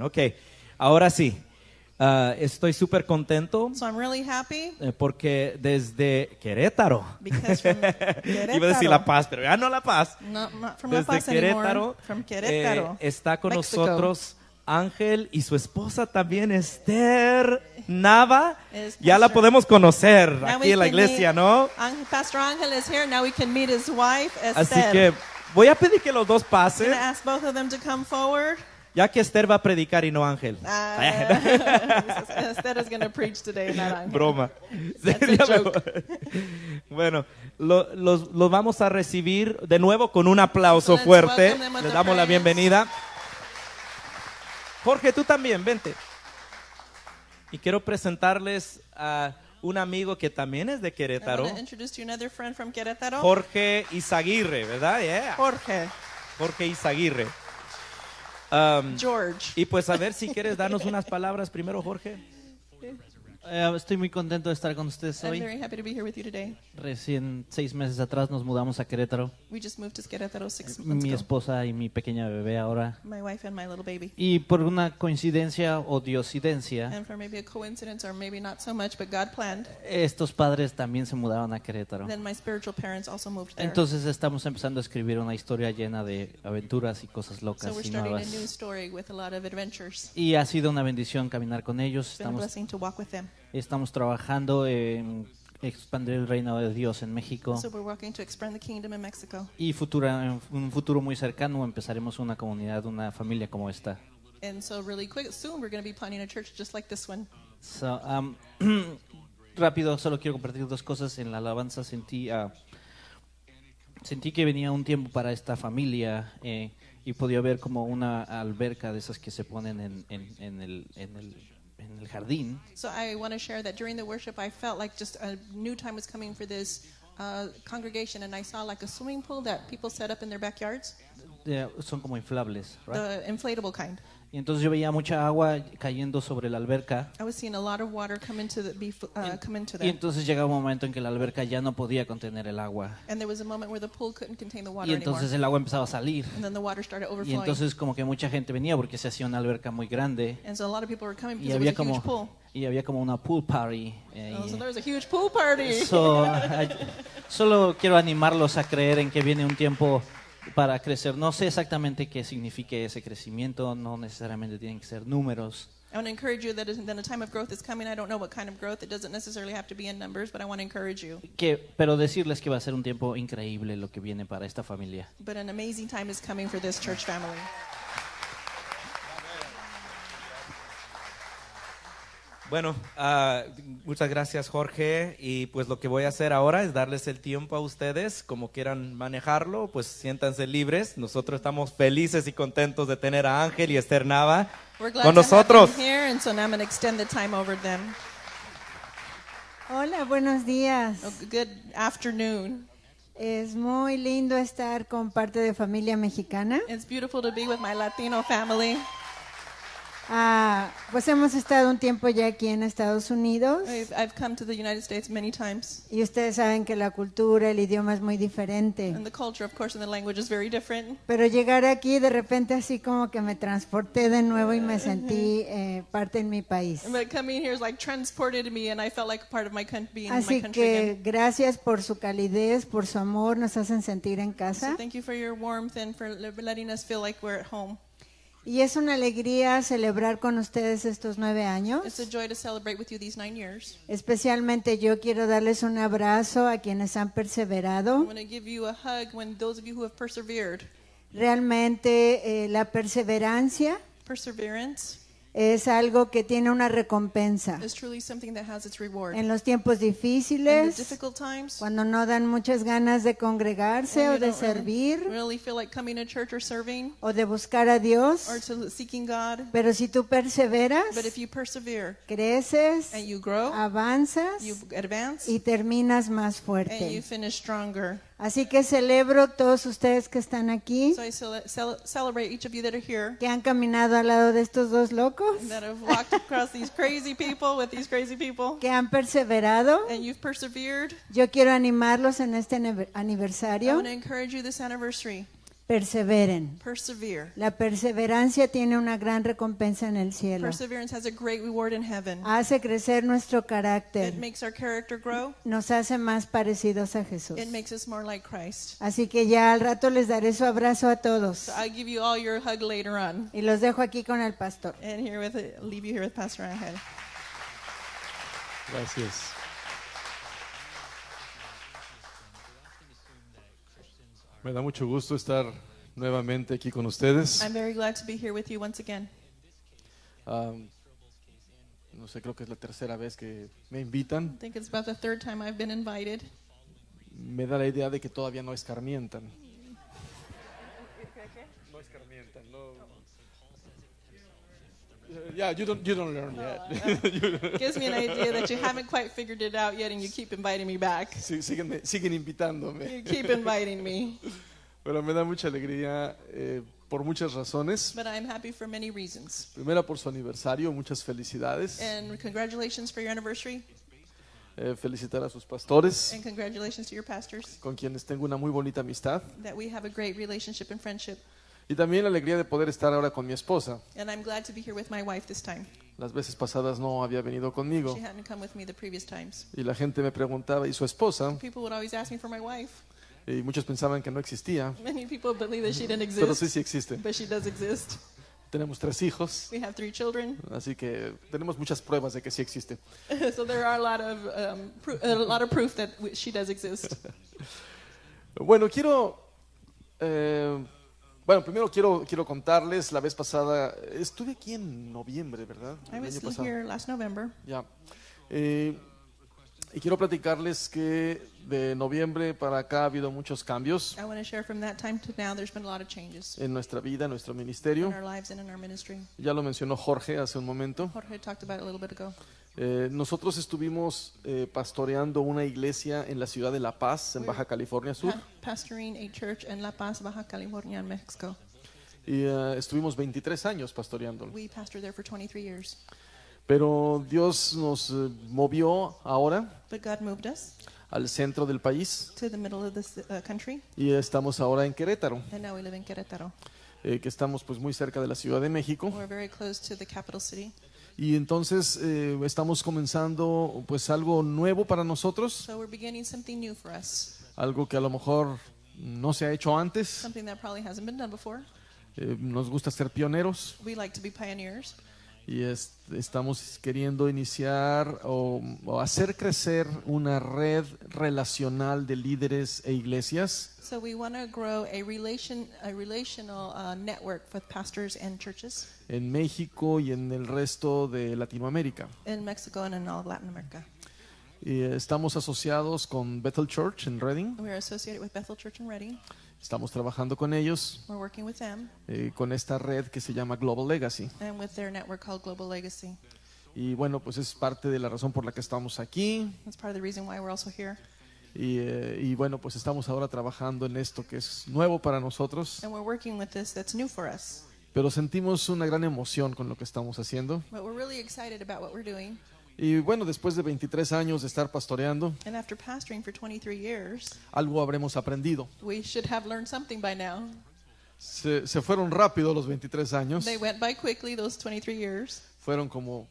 Ok, ahora sí, estoy súper contento So I'm really happy porque desde Querétaro, because from Querétaro, iba a decir La Paz, pero ya no La Paz, not from La desde Paz Querétaro, anymore, from Querétaro, está con Mexico. nosotros Ángel y su esposa también, Esther Nava. Is Ya la Pastor- podemos conocer Now aquí we en la can iglesia, meet- ¿no? Pastor Angel is here. Now we can meet his wife, Así Esther. que voy a pedir que los dos I'm pasen, going to ask both of them to come forward. ya que Esther va a predicar y no Ángel. Esther is going to preach today, not Angel. Broma. That's a Sería joke. mejor. Bueno, los vamos a recibir de nuevo con un aplauso Let's fuerte. welcome them with Les a damos la praise. bienvenida. Jorge, tú también, vente. Y quiero presentarles a un amigo que también es de I Querétaro, want to introduce you another friend from Querétaro, Jorge Izaguirre, ¿verdad? Yeah. Jorge. Jorge Izaguirre. George. Y pues a ver si quieres darnos unas palabras primero, Jorge. Estoy muy contento de estar con ustedes I'm hoy. very happy to be here with you today. Recién 6 meses atrás nos mudamos a Querétaro. We just moved to Querétaro 6 months Mi ago. esposa y mi pequeña bebé ahora. My wife and my little baby. Y por una coincidencia o diosidencia, And for maybe a coincidence or maybe not so much, but God planned, estos padres también se mudaron a Querétaro. then my spiritual parents also moved there. Entonces estamos empezando a escribir una historia llena de aventuras y cosas So locas we're y starting a nuevas. new story with a lot of adventures. Y ha sido una bendición caminar con ellos. It's been a blessing to walk with them. Estamos trabajando en expandir el reino de Dios en México. So we're working to expand the kingdom in Mexico. Y en un futuro muy cercano empezaremos una comunidad, una familia como esta. And so really quick, soon we're going to be planning a church just like this one. So, rápido, solo quiero compartir dos cosas. En la alabanza sentí que venía un tiempo para esta familia y podía ver como una alberca de esas que se ponen en el jardín. So I want to share that during the worship, I felt like just a new time was coming for this congregation, and I saw like a swimming pool that people set up in their backyards, Son como inflables, right? the inflatable kind. Y entonces yo veía mucha agua cayendo sobre la alberca. I was seeing a lot of water come into Y there. entonces llegaba un momento en que la alberca ya no podía contener el agua. And there was a moment where the pool couldn't contain the water Y anymore. entonces el agua empezaba a salir. And then the water started Y overflowing. entonces como que mucha gente venía porque se hacía una alberca muy grande. And so a lot of people were coming Y because it había was a huge pool. como una pool party. So there was a huge pool party. Solo quiero animarlos a creer en que viene un tiempo para crecer. No sé exactamente qué signifique ese crecimiento, no necesariamente tienen que ser números. I want to encourage you that then a time of growth is coming. I don't know what kind of growth. It doesn't necessarily have to be in numbers, but I want to encourage you. Pero decirles que va a ser un tiempo increíble lo que viene para esta familia. But an amazing time is coming for this church family. Bueno, muchas gracias, Jorge. Y pues lo que voy a hacer ahora es darles el tiempo a ustedes, como quieran manejarlo, pues siéntanse libres. Nosotros estamos felices y contentos de tener a Ángel y Esther Nava We're glad con to have nosotros. them here, and so now I'm going to extend the time over them. Hola, buenos días. Oh, good afternoon. Es muy lindo estar con parte de familia mexicana. It's beautiful to be with my Latino family. Pues hemos estado un tiempo ya aquí en Estados Unidos I've come to the United States many times, y ustedes saben que la cultura, el idioma es muy diferente. and the culture, of course, and the language is very different. Pero llegar aquí de repente así como que me transporté de nuevo y me sentí parte en mi país. But coming here is like transported me, and I felt like part of my country, being in my Así country que again. gracias por su calidez, por su amor, nos hacen sentir en So casa. thank you for your warmth and for letting us feel like we're at home. Y es una alegría celebrar con ustedes estos 9 años. It's a joy to celebrate with you these 9 years. Especialmente yo quiero darles un abrazo a quienes han I perseverado. want to give you a hug when those of you who have persevered. Realmente la perseverancia Perseverance es algo que tiene una recompensa. is truly something that has its reward. En los tiempos In the difíciles, difficult times, cuando no dan muchas ganas de congregarse when o you de don't servir really feel like coming to church or serving o de buscar a Dios, or to seeking God, pero si tú perseveras, but if you persevere creces, and you grow, avanzas you advance, y terminas más and you fuerte. finish stronger. Así que celebro todos ustedes que están aquí, So I celebrate each of you that are here, que han caminado al lado de estos dos locos, that have walked across these crazy people with these crazy people, que han perseverado. and you've persevered. Yo quiero animarlos en este I aniversario want to encourage you this anniversary perseveren. Persevere. La perseverancia tiene una gran recompensa en el cielo. Perseverance has a great reward in heaven. Hace crecer nuestro It carácter. makes our character grow. Nos hace más parecidos a Jesús. It makes us more like Christ. Así que ya al rato les daré su abrazo a todos. So I give you all your hug later on. Y los dejo aquí con el pastor. And leave you here with Pastor Angel. Gracias. Me da mucho gusto estar nuevamente aquí con ustedes. I'm very glad to be here with you once again. No sé, creo que es la tercera vez que me invitan. I think it's about the third time I've been invited. Me da la idea de que todavía no escarmientan. No escarmientan, no. Yeah, you don't learn yet. Gives me an idea that you haven't quite figured it out yet and you keep inviting me back. Siguen invitándome. You keep inviting me. Pero me da mucha alegría por muchas razones. But I'm happy for many reasons. Primera, por su aniversario, muchas felicidades. And congratulations for your anniversary. Felicitar a sus pastores, And congratulations to your pastors. con quienes tengo una muy bonita amistad. That we have a great relationship and friendship. Y también la alegría de poder estar ahora con mi esposa. And I'm glad to be here with my wife this time. Las veces pasadas no había venido conmigo. She hadn't come with me the previous times. Y la gente me preguntaba, ¿y su esposa? People would always ask me for my wife. Y muchos pensaban que no existía, Many people believe that she didn't pero sí, exist. sí existe. But she does exist. Tenemos 3 hijos, We have 3 children. así que tenemos muchas pruebas de que sí existe. So there are a lot of proof that she does exist. Bueno, primero quiero contarles, la vez pasada, estuve aquí en noviembre, ¿verdad? I El was año pasado. here last November. Ya. Y quiero platicarles que de noviembre para acá ha habido muchos cambios I want to share from that time to now there's been a lot of changes en nuestra vida, en nuestro in ministerio. our lives and in our ministry. Ya lo mencionó Jorge hace un momento. Jorge talked about it a little bit ago. Nosotros estuvimos pastoreando una iglesia en la ciudad de La Paz, en Baja California Sur, Pastoring a church in La Paz, Baja California, in Mexico. y estuvimos 23 años pastoreando. We pastored there for 23 years. Pero Dios nos movió ahora But God moved us al centro del país to the middle of this country, y estamos ahora en Querétaro, and now we live in Querétaro. que estamos pues muy cerca de la Ciudad de México. We're very close to the capital city. Y entonces estamos comenzando pues algo nuevo para nosotros, So we're beginning something new for us, algo que a lo mejor no se ha hecho antes. something that probably hasn't been done before. Nos gusta ser pioneros We like to be pioneers. y estamos queriendo iniciar o hacer crecer una red relacional de líderes e iglesias So we want to grow a relational network with pastors and churches en México y en el resto de Latinoamérica. in Mexico and in all of Latin America. Y estamos asociados con Bethel Church en Redding. We are associated with Bethel Church in Reading. Estamos trabajando con ellos, We're working with them con esta red que se llama Global Legacy. and with their network called Global Legacy. Y bueno, pues es parte de la razón por la que estamos aquí. That's part of the reason why we're also here. Y bueno, pues estamos ahora trabajando en esto que es nuevo para nosotros, And we're working with this that's new for us. pero sentimos una gran emoción con lo que estamos haciendo. But we're really excited about what we're doing. Y bueno, después de 23 años de estar pastoreando, And after pastoring for 23 years, algo habremos aprendido. we should have learned something by now. Se fueron rápido los 23 años, They went by quickly, those 23 years. fueron como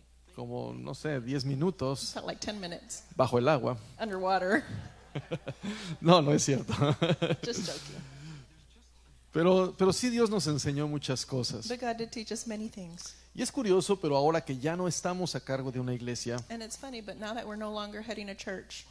no sé, 10 minutos Felt like 10 minutes bajo el agua. underwater. No es cierto. Just joking. Pero sí Dios nos enseñó muchas cosas. But God did teach us many things. Y es curioso, pero ahora que ya no estamos a cargo de una iglesia, And it's funny, but now that we're no longer heading a church,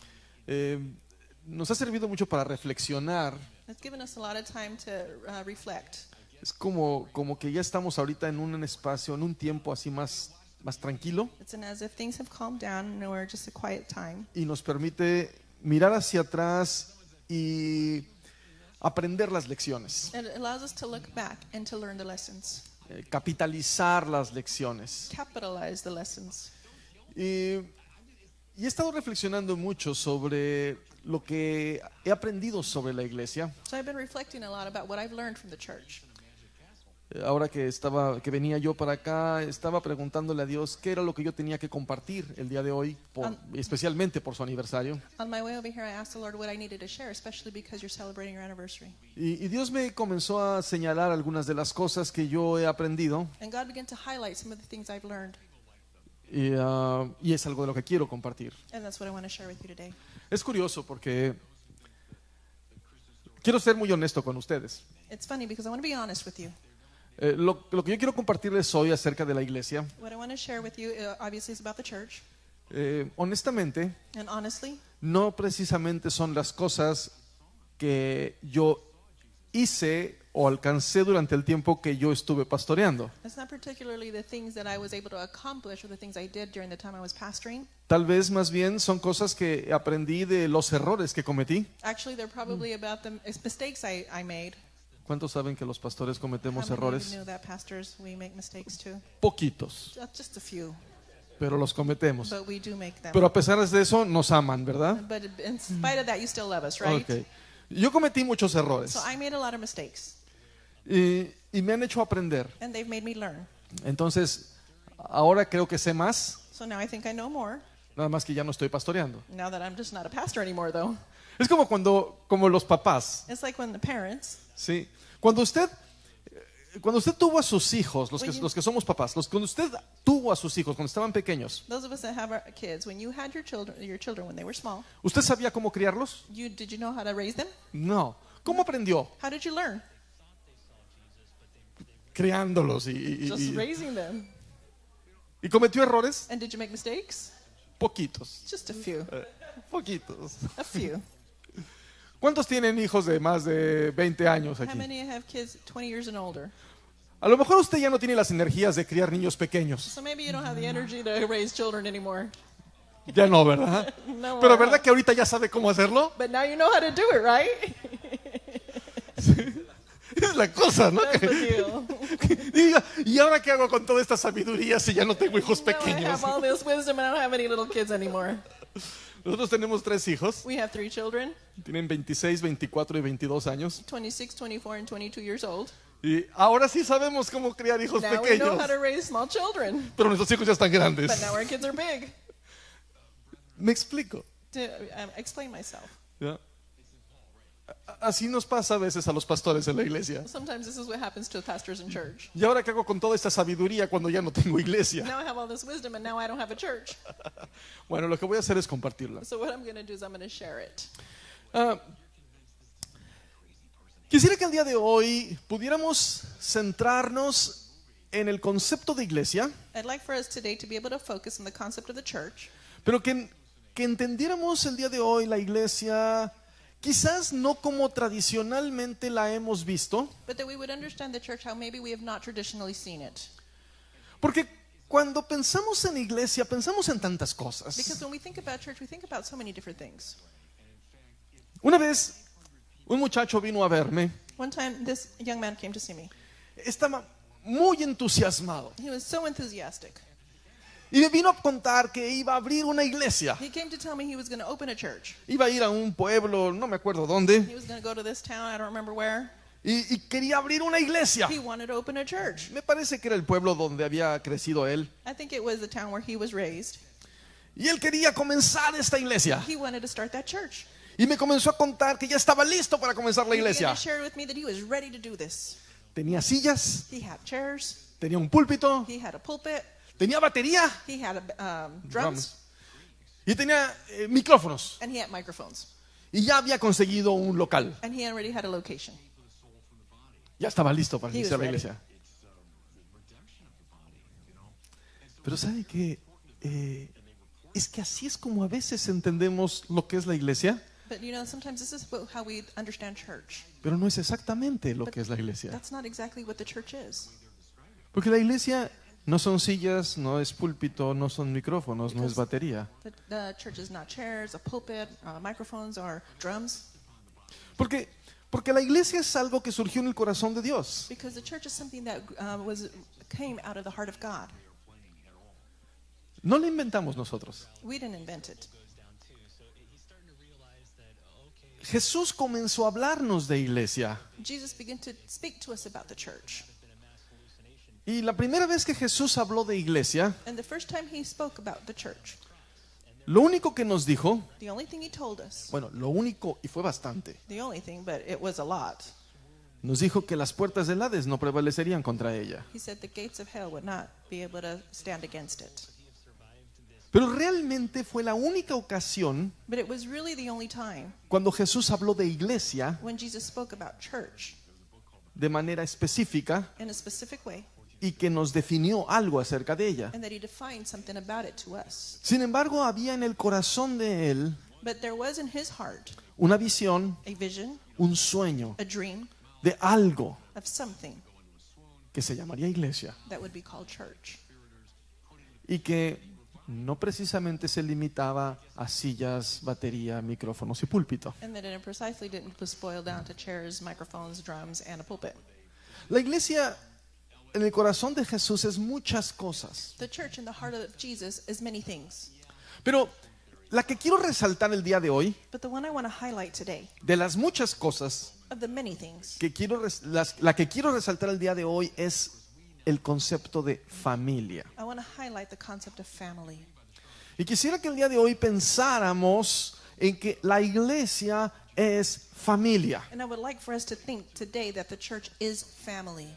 nos ha servido mucho para reflexionar. it's given us a lot of time to reflect. Es como que ya estamos ahorita en un espacio, en un tiempo así más tranquilo, It's as if things have calmed down and we're just a quiet time. y nos permite mirar hacia atrás y aprender las lecciones, And it allows us to look back and to learn the lessons, capitalizar las lecciones. capitalize the lessons. Y he estado reflexionando mucho sobre lo que he aprendido sobre la iglesia. So I've been reflecting a lot about what I've learned from the church. ahora que venía yo para acá, estaba preguntándole a Dios qué era lo que yo tenía que compartir el día de hoy, especialmente por su aniversario. On my way over here, I asked the Lord what I needed to share, especially because you're celebrating your anniversary. Y Dios me comenzó a señalar algunas de las cosas que yo he aprendido. And God began to highlight some of the things I've learned. Y es algo de lo que quiero compartir. And that's what I want to share with you today. Es curioso porque quiero ser muy honesto con ustedes. It's funny because I want to be honest with you. Lo que yo quiero compartirles hoy acerca de la iglesia, What I want to share with you, obviously, is about the church. honestamente, And honestly, no precisamente son las cosas que yo hice o alcancé durante el tiempo que yo estuve pastoreando. it's not particularly the things that I was able to accomplish or the things I did during the time I was pastoring. Tal vez más bien son cosas que aprendí de los errores que cometí. Actually, they're probably about the mistakes I made. ¿Cuántos saben que los pastores How cometemos many of errores? you knew that pastors, we make mistakes too? Poquitos, Just a few, pero los cometemos. but we do make them. Pero a pesar de eso, nos aman, ¿verdad? But in spite of that, you still love us, right? Ok. Yo cometí muchos errores So I made a lot of mistakes, y me han hecho aprender. and they've made me learn. Entonces, ahora creo que sé más, So now I think I know more, nada más que ya no estoy pastoreando. now that I'm just not a pastor anymore, though. Es como los papás, It's like when the parents, ¿sí? Cuando usted tuvo a sus hijos, los que somos papás, cuando usted tuvo a sus hijos cuando estaban pequeños, those of us that have our kids, when you had your children when they were small, ¿usted sabía cómo criarlos? did you know how to raise them? No. ¿Cómo aprendió? How did you learn? Criándolos Just raising them. y cometió errores. And did you make mistakes? Poquitos. Just a few. Poquitos. A few. ¿Cuántos tienen hijos de más de 20 años How aquí? many have kids 20 years and older? A lo mejor usted ya no tiene las energías de criar niños pequeños. So maybe you don't have the energy to raise children anymore. Ya no, ¿verdad? No Pero more. ¿verdad que ahorita ya sabe cómo hacerlo? But now you know how to do it, right? Es la cosa, ¿no? That's the deal. Diga, ¿y ahora qué hago con toda esta sabiduría si ya no tengo hijos Now I pequeños? have all this wisdom and I don't have any little kids anymore. Nosotros tenemos 3 hijos. We have 3 children, Tienen 26, 24 y 22 años. 26, 24, and 22 years old. Y ahora sí sabemos cómo criar hijos Now we know pequeños. how to raise small children. Pero nuestros hijos ya están grandes. But now our kids are big. Me explico. To explain myself. ¿Ya? Así nos pasa a veces a los pastores en la iglesia. Sometimes this is what happens to pastors in church. ¿Y ahora qué hago con toda esta sabiduría cuando ya no tengo iglesia? Now I have all this wisdom and now I don't have a church. Bueno, lo que voy a hacer es compartirla. So what I'm going to do is I'm going to share it. Quisiera que el día de hoy pudiéramos centrarnos en el concepto de iglesia, I'd like for us today to be able to focus on the concept of the church, pero que entendiéramos el día de hoy la iglesia quizás no como tradicionalmente la hemos visto, but that we would understand the church how maybe we have not traditionally seen it. porque cuando pensamos en iglesia pensamos en tantas Because cosas. when we think about church, we think about so many different things. Una vez un muchacho vino a verme, One time, this young man came to see me. estaba muy entusiasmado He was so enthusiastic. y me vino a contar que iba a abrir una iglesia. He came to tell me he was going to open a church. Iba a ir a un pueblo, no me acuerdo dónde, He was going to go to this town, I don't remember where. y quería abrir una iglesia. He wanted to open a church. Me parece que era el pueblo donde había crecido él. I think it was the town where he was raised. Y él quería comenzar esta iglesia. He wanted to start that church. Y me comenzó a contar que ya estaba listo para comenzar la He began iglesia. to share with me that he was ready to do this. Tenía sillas, He had chairs. tenía un púlpito, He had a pulpit. tenía batería He had drums. y tenía micrófonos. And he had microphones. Y ya había conseguido un local. And he already had a location. Ya estaba listo para He was iniciar la ready. iglesia. Pero ¿sabe qué? Es que así es como a veces entendemos lo que es la iglesia, But you know, sometimes this is how we understand church. pero no es exactamente lo que es la iglesia. That's not exactly what the church is. Porque la iglesia no son sillas, no es púlpito, no son micrófonos, no es batería. The church is not chairs, a pulpit, microphones, or drums. Porque la iglesia es algo que surgió en el corazón de Dios. Because the church is something that came out of the heart of God. No la inventamos nosotros. We didn't invent it. Jesús comenzó a hablarnos de iglesia. Jesus began to speak to us about the church. Y la primera vez que Jesús habló de iglesia, And the first time he spoke about the church, lo único que nos dijo, the only thing he told us, bueno, lo único, y fue bastante, the only thing, but it was a lot. nos dijo que las puertas del Hades no prevalecerían contra ella. He said the gates of hell would not be able to stand against it. Pero realmente fue la única ocasión But it was really the only time cuando Jesús habló de iglesia when Jesus spoke about church de manera específica in a specific way, y que nos definió algo acerca de ella. and that he defined something about it to us. Sin embargo, había en el corazón de él But there was in his heart una visión, a vision, un sueño a dream de algo of something que se llamaría iglesia that would be called church. y que no precisamente se limitaba a sillas, batería, micrófonos y púlpito. And that it precisely didn't just boil down to chairs, microphones, drums, and a pulpit. La iglesia en el corazón de Jesús es muchas cosas, The church in the heart of Jesus is many things. pero la que quiero resaltar el día de hoy, But the one I want to highlight today, de las muchas cosas of the many things, que la que quiero resaltar el día de hoy es el concepto de familia. I want to highlight the concept of family. Y quisiera que el día de hoy pensáramos en que la iglesia es familia. And I would like for us to think today that the church is family.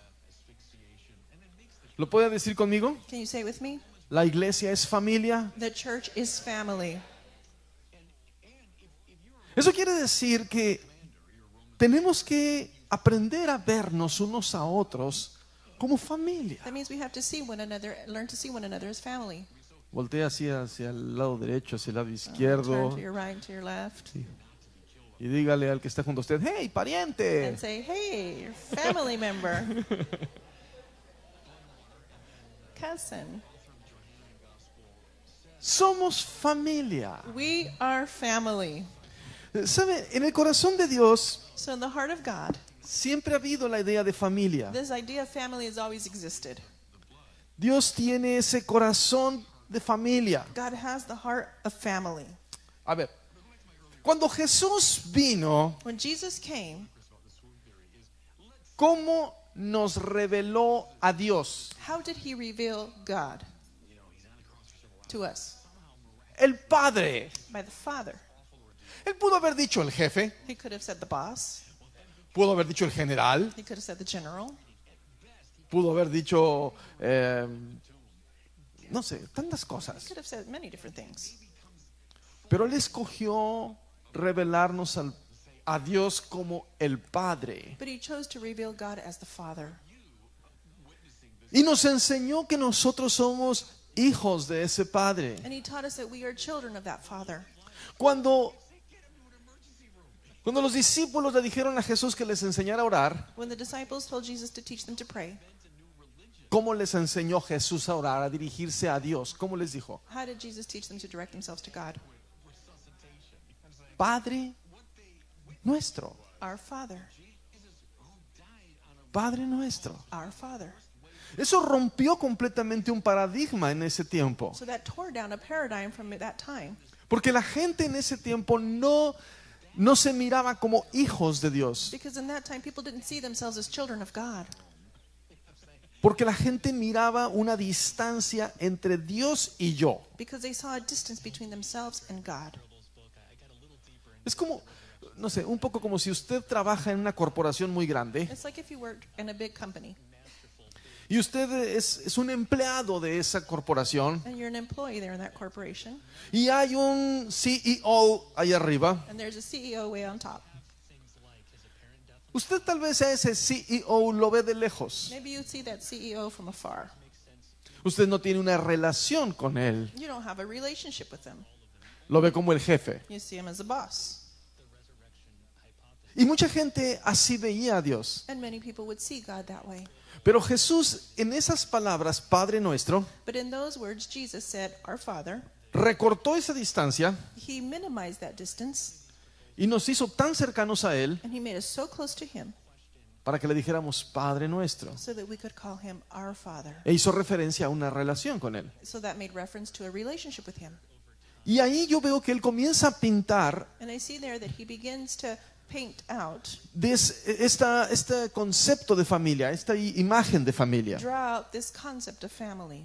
¿Lo puede decir conmigo? Can you say it with me? La iglesia es familia. The church is family. Eso quiere decir que tenemos que aprender a vernos unos a otros como familia. That means we have to see one another, learn to see one another as family. Voltea así hacia el lado derecho, hacia el lado Turn izquierdo to your right, to your left, y dígale al que está junto a usted, hey, pariente. and say, "Hey, family member, cousin, Somos familia. we are family." ¿Sabe? En el corazón de Dios So in the heart of God, siempre ha habido la idea de familia. this idea of family has always existed. Dios tiene ese corazón de familia. God has the heart of family. A ver, cuando Jesús vino, When Jesus came, ¿cómo nos reveló a Dios? how did he reveal God to us? El Padre. By the Father. Él pudo haber dicho el jefe, He could have said the boss. pudo haber dicho el general, He could have said the general. pudo haber dicho, no sé, tantas He cosas. could have said many different things. Pero Él escogió revelarnos a Dios como el Padre. But he chose to reveal God as the Father. Y nos enseñó que nosotros somos hijos de ese Padre. And he taught us that we are children of that Father. Cuando los discípulos le dijeron a Jesús que les enseñara a orar, When the disciples told Jesus to teach them to pray, ¿cómo les enseñó Jesús a orar, a dirigirse a Dios? ¿Cómo les dijo? how did Jesus teach them to direct themselves to God? Padre nuestro, Our Father. Padre nuestro. Our Father. Eso rompió completamente un paradigma en ese tiempo. So that tore down a paradigm from that time. Porque la gente en ese tiempo no se miraba como hijos de Dios. Because in that time, people didn't see themselves as children of God. Porque la gente miraba una distancia entre Dios y yo. Because they saw a distance between themselves and God. Es como, no sé, un poco como si usted trabaja en una corporación muy grande It's like if you worked in a big company y usted es un empleado de esa corporación and you're an employee there in that corporation, y hay un CEO ahí arriba. and there's a CEO way on top. Usted tal vez a ese CEO lo ve de lejos. Maybe you see that CEO from afar. Usted no tiene una relación con él. You don't have a relationship with him. Lo ve como el jefe. You see him as a boss. Y mucha gente así veía a Dios. And many people would see God that way. Pero Jesús, en esas palabras, Padre nuestro, But in those words, Jesus said, Our Father. recortó esa distancia He minimized that distance, y nos hizo tan cercanos a Él and he made us so close to him para que le dijéramos Padre nuestro. so that we could call him our Father. E hizo referencia a una relación con Él. So that made reference to a relationship with him. Y ahí yo veo que Él comienza a pintar And I see there that he begins to paint out, este concepto de familia, esta imagen de familia. draw out this concept of family.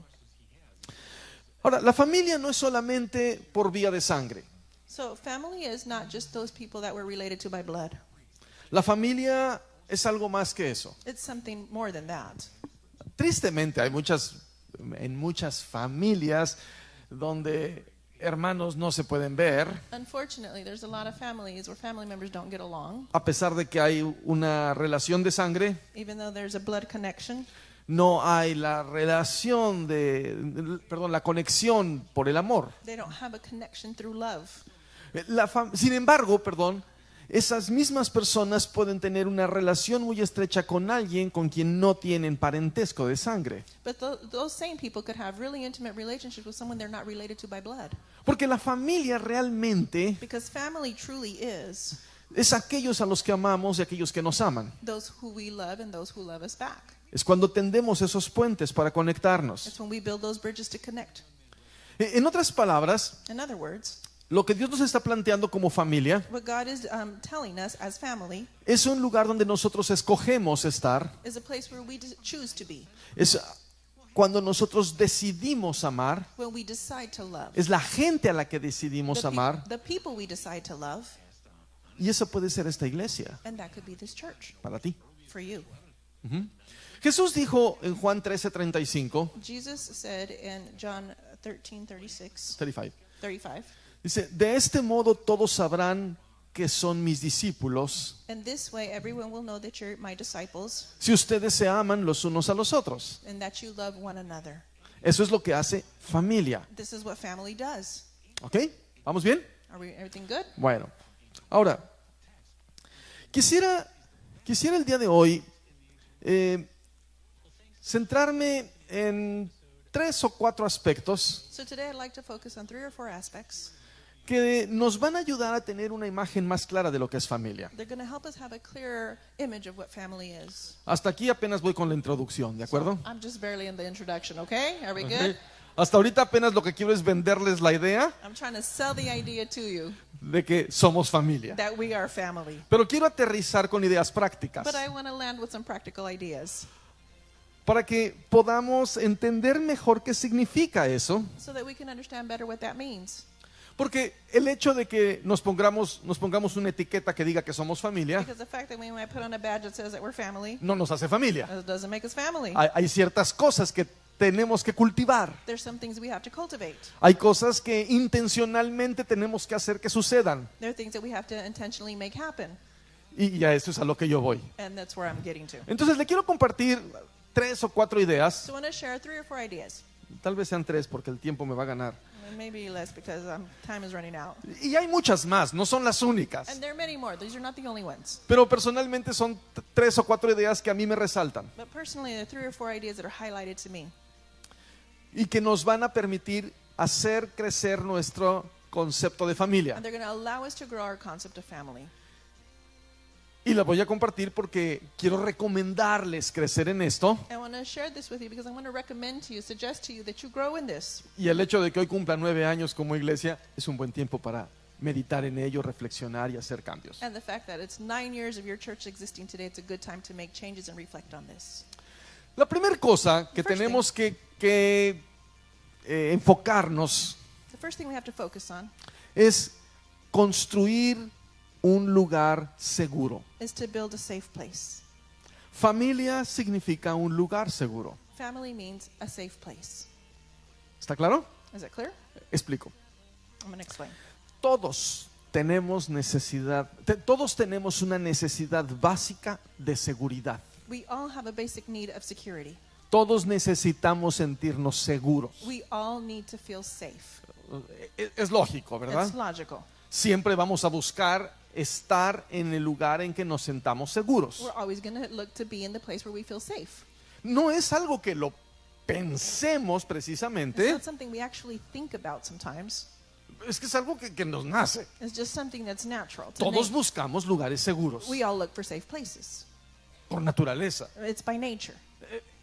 Ahora, la familia no es solamente por vía de sangre. So family is not just those people that we're related to by blood. La familia es algo más que eso. It's something more than that. Tristemente, en muchas familias donde hermanos no se pueden ver, Unfortunately, there's a lot of families where family members don't get along, a pesar de que hay una relación de sangre. even though there's a blood connection. No hay la la conexión por el amor. They don't have a connection through love. Sin embargo, esas mismas personas pueden tener una relación muy estrecha con alguien con quien no tienen parentesco de sangre. But those same people could have really intimate relationships with someone they're not related to by blood. Porque la familia realmente Because family truly is es aquellos a los que amamos y aquellos que nos aman. those who we love and those who love us back. Es cuando tendemos esos puentes para conectarnos. It's when we build those bridges to connect. En otras palabras, In other words, lo que Dios nos está planteando como familia what God is telling us as family es un lugar donde nosotros escogemos estar. is a place where we choose to be, Es cuando nosotros decidimos amar. when we decide to love. Es la gente a la que decidimos amar. The people we decide to love, Y esa puede ser esta iglesia and that could be this church para ti. for you. Jesús dijo en Juan 13:35, Jesus said in John 13:36, 35, dice, de este modo todos sabrán que son mis discípulos "In this way everyone will know that you're my disciples si ustedes se aman los unos a los otros. and that you love one another." Eso es lo que hace familia. This is what family does. ¿Ok? ¿Vamos bien? Everything good? Bueno, ahora, quisiera el día de hoy centrarme en 3 o 4 aspectos So today I'd like to focus on 3 or 4 aspects. que nos van a ayudar a tener una imagen más clara de lo que es familia. They're going to help us have a clearer image of what family is. Hasta aquí apenas voy con la introducción, ¿de acuerdo? I'm just barely in the introduction, okay? Are we Ok. good? Hasta ahorita apenas lo que quiero es venderles la idea I'm trying to sell the idea to you de que somos familia. that we are family. Pero quiero aterrizar con ideas prácticas But I want to land with some practical ideas para que podamos entender mejor qué significa eso. so that we can understand better what that means. Porque el hecho de que nos pongamos una etiqueta que diga que somos familia Because the fact that we might put on a badge that says that we're family, no nos hace familia. that doesn't make us family. Hay ciertas cosas que tenemos que cultivar. There's some things we have to cultivate. Hay cosas que intencionalmente tenemos que hacer que sucedan. There are things that we have to intentionally make happen. Y a eso es a lo que yo voy. And that's where I'm getting to. Entonces le quiero compartir 3 o 4 ideas. So I want to share 3 or 4 ideas. Tal vez sean 3 porque el tiempo me va a ganar. And maybe less because time is running out. Y hay muchas más, no son las únicas. And there are many more. These are not the only ones. Pero personalmente son 3 o 4 ideas que a mí me resaltan But personally, there are 3 or 4 ideas that are highlighted to me. y que nos van a permitir hacer crecer nuestro concepto de familia. And they're going to allow us to grow our concept of family. Y la voy a compartir porque quiero recomendarles crecer en esto. I want to share this with you because I want to recommend to you, suggest to you that you grow in this. Y el hecho de que hoy cumpla 9 años como iglesia es un buen tiempo para meditar en ello, reflexionar y hacer cambios. And the fact that it's 9 years of your church existing today, it's a good time to make changes and reflect on this. La primera cosa que First tenemos que enfocarnos The first thing we have to focus on es construir un lugar seguro. is to build a safe place. Familia significa un lugar seguro. Family means a safe place. ¿Está claro? Is that clear? Explico. I'm going to explain. Todos tenemos todos tenemos una necesidad básica de seguridad. We all have a basic need of security. Todos necesitamos sentirnos seguros. We all need to feel safe. Es lógico, ¿verdad? It's logical. Siempre vamos a buscar estar en el lugar en que nos sentamos seguros. We're always going to look to be in the place where we feel safe. No es algo que lo pensemos It's precisamente, not something we actually think about sometimes. es que es algo que nos nace. It's just something that's natural. To Todos nature. buscamos lugares seguros, We all look for safe places. por naturaleza. It's by nature.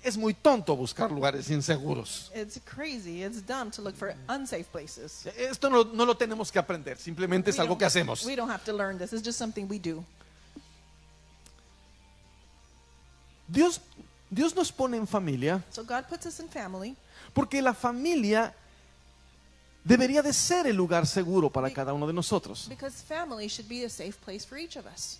Es muy tonto buscar lugares inseguros. It's crazy. It's dumb to look for unsafe places. Esto no lo tenemos que aprender, simplemente es algo que hacemos. We don't have to learn this. It's just something we do. Dios nos pone en familia So God puts us in family porque la familia debería de ser el lugar seguro para cada uno de nosotros. because family should be a safe place for each of us.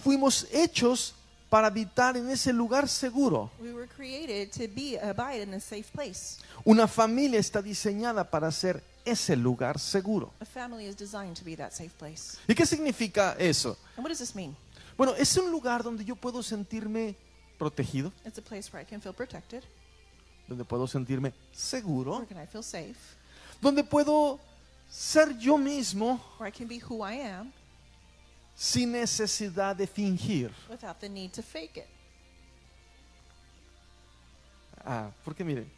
Fuimos hechos para habitar en ese lugar seguro. We were created to abide in a safe place. Una familia está diseñada para ser ese lugar seguro. A family is designed to be that safe place. ¿Y qué significa eso? And what does this mean? Bueno, es un lugar donde yo puedo sentirme protegido, It's a place where I can feel protected. donde puedo sentirme seguro, Where can I feel safe? donde puedo ser yo mismo Where I can be who I am sin necesidad de fingir. without the need to fake it. Porque miren,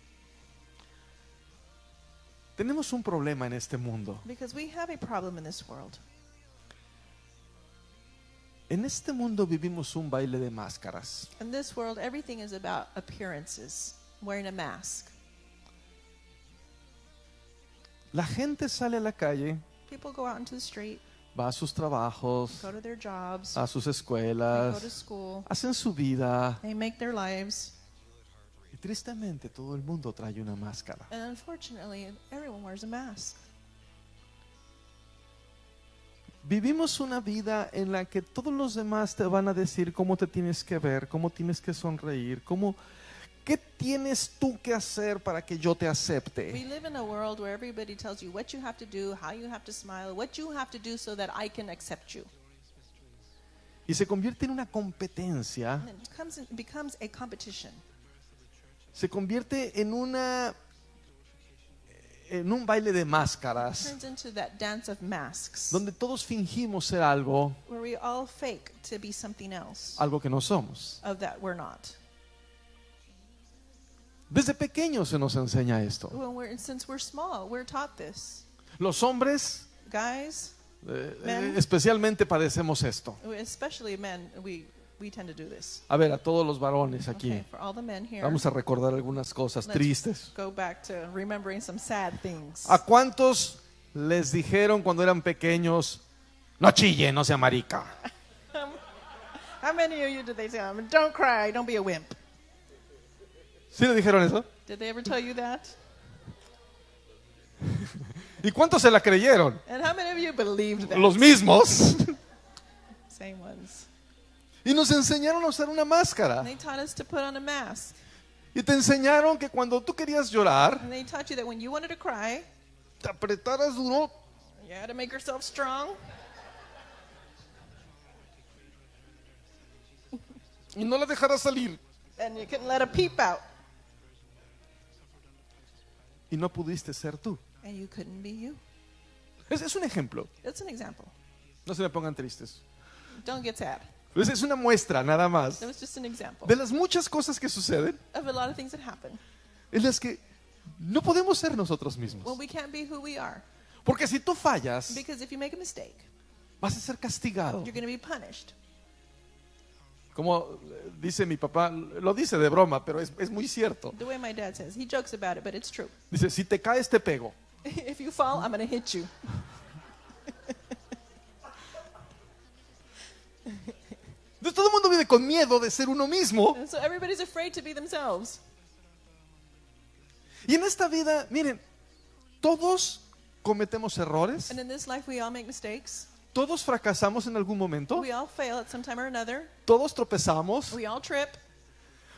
tenemos un problema en este mundo. Because we have a problem in this world. En este mundo vivimos un baile de máscaras. In this world, everything is about appearances, wearing a mask. La gente sale a la calle, People go out into the street, va a sus trabajos, go to their jobs, a sus they go to escuelas, school, hacen su vida. they make their lives. Y tristemente todo el mundo trae una máscara. And unfortunately, everyone wears a mask. Vivimos una vida en la que todos los demás te van a decir cómo te tienes que ver, cómo tienes que sonreír, qué tienes tú que hacer para que yo te We acepte. live in a world where everybody tells you what you have to do, how you have to smile, what you have to do so that I can accept you. Y se convierte en una competencia, And it becomes a competition. se convierte en un baile de It máscaras, turns into that dance of masks, donde todos fingimos ser algo, where we all fake to be something else algo que no somos. of that we're not. Desde pequeños se nos enseña esto. Since we're small, we're taught this. Los hombres, Guys, Men. especialmente padecemos esto. especially men, we tend to do this. A ver, a todos los varones aquí, Okay, for all the men here, vamos a recordar algunas cosas let's tristes. go back to remembering some sad things. ¿A cuántos les dijeron cuando eran pequeños, no chille, no sea marica? How many of you did they tell them, don't cry, don't be a wimp? ¿Sí le dijeron eso? Did they ever tell you that? ¿Y cuántos se la creyeron? And how many of you believed that? Los mismos. Same ones. Y nos enseñaron a usar una máscara. And they taught us to put on a mask. Y te enseñaron que cuando tú querías llorar, And they taught you that when you wanted to cry, te apretaras duro you had to make yourself strong. y no la dejaras salir. And you couldn't let a peep out. Y no pudiste ser tú. And you couldn't be you. Es un ejemplo. That's an example. No se me pongan tristes. Don't get sad. Es una muestra nada más That was just an example de las muchas cosas que suceden of a lot of things that happen en las que no podemos ser nosotros mismos. when we can't be who we are. Porque si tú fallas, Because if you make a mistake, vas a ser castigado. you're going to be punished. Como dice mi papá, lo dice de broma, pero es muy cierto. The way my dad says, he jokes about it, but it's true. Dice, si te caes te pego. If you fall, I'm going to hit you. Entonces todo el mundo vive con miedo de ser uno mismo. And so everybody's afraid to be themselves. Y en esta vida, miren, todos cometemos errores, And in this life, we all make mistakes. todos fracasamos en algún momento, We all fail at some time or another. todos tropezamos, We all trip.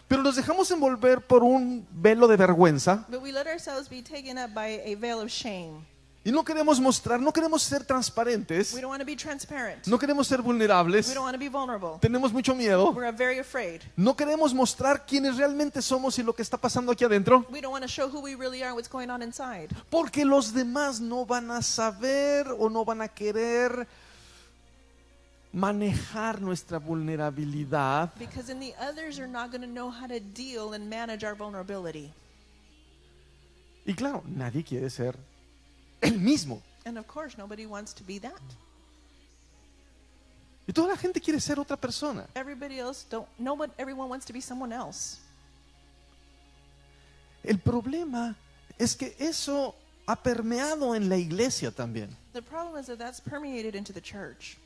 pero nos dejamos envolver por un velo de vergüenza But we let ourselves be taken up by a veil of shame. y no queremos mostrar, no queremos ser transparentes, We don't want to be transparent. no queremos ser vulnerables, We don't want to be vulnerable. tenemos mucho miedo, We're very afraid. no queremos mostrar quiénes realmente somos y lo que está pasando aquí adentro, We don't want to show who we really are and what's going on inside. porque los demás no van a saber o no van a querer manejar nuestra vulnerabilidad. Because then the others are not going to know how to deal and manage our vulnerability. Y claro, nadie quiere ser el mismo. And of course, nobody wants to be that. Y toda la gente quiere ser otra persona. Everybody else everyone wants to be someone else. El problema es que eso ha permeado en la iglesia también. The problem is that that's permeated into the church.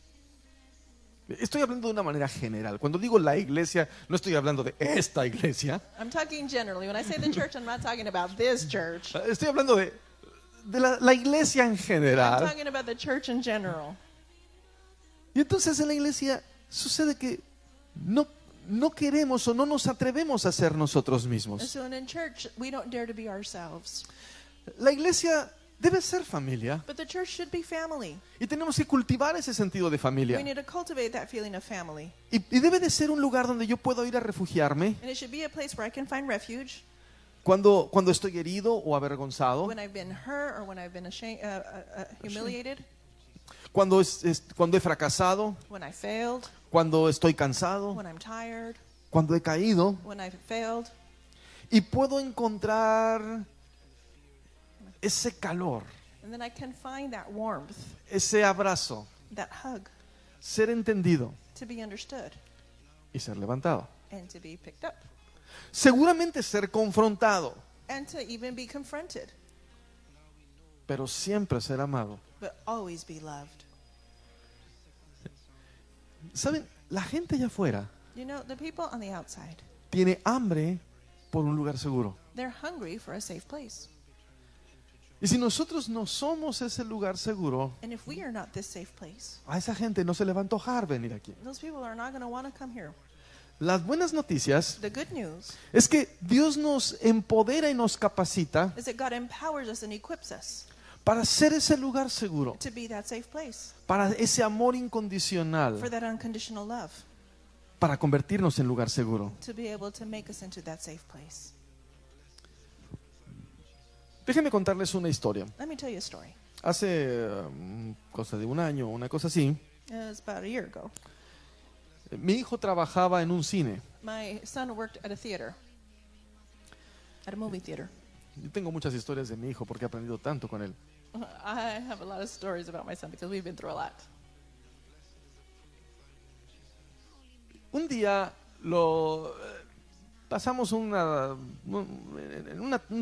Estoy hablando de una manera general. Cuando digo la iglesia, no estoy hablando de esta iglesia. I'm talking generally. When I say the church, I'm not talking about this church. Estoy hablando de la iglesia en I'm general. talking about the church in general. Y entonces en la iglesia sucede que no queremos o no nos atrevemos a ser nosotros And mismos. so in church, we don't dare to be ourselves. La iglesia debe ser familia But the church should be family. y tenemos que cultivar ese sentido de We familia. need to cultivate that feeling of family. Y debe de ser un lugar donde yo puedo ir a refugiarme And it should be a place where I can find refuge cuando estoy herido o avergonzado, when I've been hurt or when I've been ashamed, humiliated, cuando he fracasado, when I failed, cuando estoy cansado, when I'm tired, cuando he caído. when I've failed. Y puedo encontrar ese calor, And then I can find that warmth, ese abrazo, that hug, ser entendido to be understood y ser levantado. and to be picked up Seguramente ser confrontado, and to even be confronted, pero siempre ser amado. but always be loved. ¿Saben? La gente allá afuera You know, the people on the outside, tiene hambre por un lugar seguro. they're hungry for a safe place. Y si nosotros no somos ese lugar seguro, And if we are not this safe place, a esa gente no se le va a antojar venir aquí. those people are not going to want to come here. Las buenas noticias The good news es que Dios nos empodera y nos capacita is that God empowers us and equips us para ser ese lugar seguro, to be that safe place, para ese amor for incondicional, that unconditional love, para convertirnos en lugar seguro. to be able to make us into that safe place. Déjenme contarles una historia. Let me tell you a story. Hace cosa de un año, una cosa así, It was about a year ago. mi hijo trabajaba en un cine. My son worked at a theater, at a movie theater. Yo tengo muchas historias de mi hijo porque he aprendido tanto con él. I have a lot of stories about my son because we've been through a lot. Un día pasamos un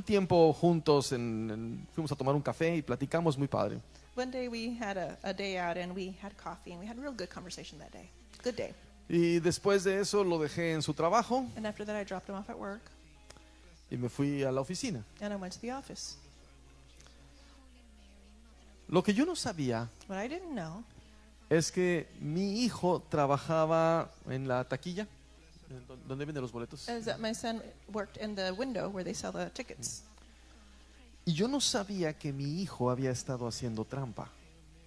tiempo juntos, fuimos a tomar un café y platicamos muy padre. One day we had a day out and we had coffee and we had a real good conversation that day. Good day. Y después de eso lo dejé en su trabajo And after that I dropped him off at work y me fui a la oficina. and I went to the office. Lo que yo no sabía What I didn't know es que mi hijo trabajaba en la taquilla, donde venden los boletos. is that my son worked in the window where they sell the tickets. Y yo no sabía que mi hijo había estado haciendo trampa.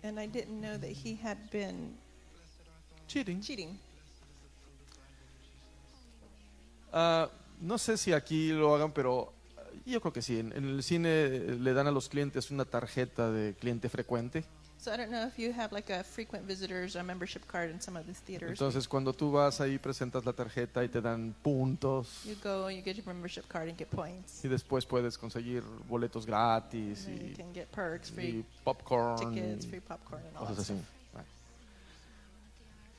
And I didn't know that he had been cheating. No sé si aquí lo hagan, pero yo creo que sí. En el cine le dan a los clientes una tarjeta de cliente frecuente. So I don't know if you have like a frequent visitors or membership card in some of these theaters. Entonces cuando tú vas ahí presentas la tarjeta y te dan puntos You go and you get your membership card and get points. y después puedes conseguir boletos gratis And then you y can get perks, free y popcorn tickets, y free popcorn and all cosas that así. stuff. Bueno.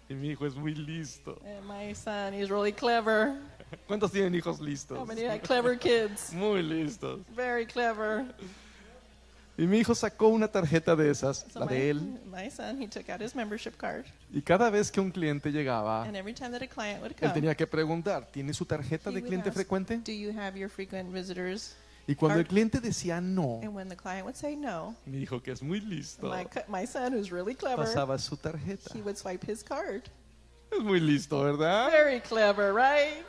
Y mi hijo es muy listo. And my son, he's really clever. ¿Cuántos tienen hijos listos? How many clever kids? Muy listos. Very clever. Y mi hijo sacó una tarjeta de esas, So la de él, my son, he took out his membership card. y cada vez que un cliente llegaba, And every time that a client would él come, tenía que preguntar, ¿tiene su tarjeta he de would cliente ask, frecuente? do you have your frequent visitors? Y cuando el card? cliente decía no, And when the client would say no, mi hijo, que es muy listo, my son, who's really clever, pasaba su tarjeta. he would swipe his card. Es muy listo, ¿verdad? Very clever, right?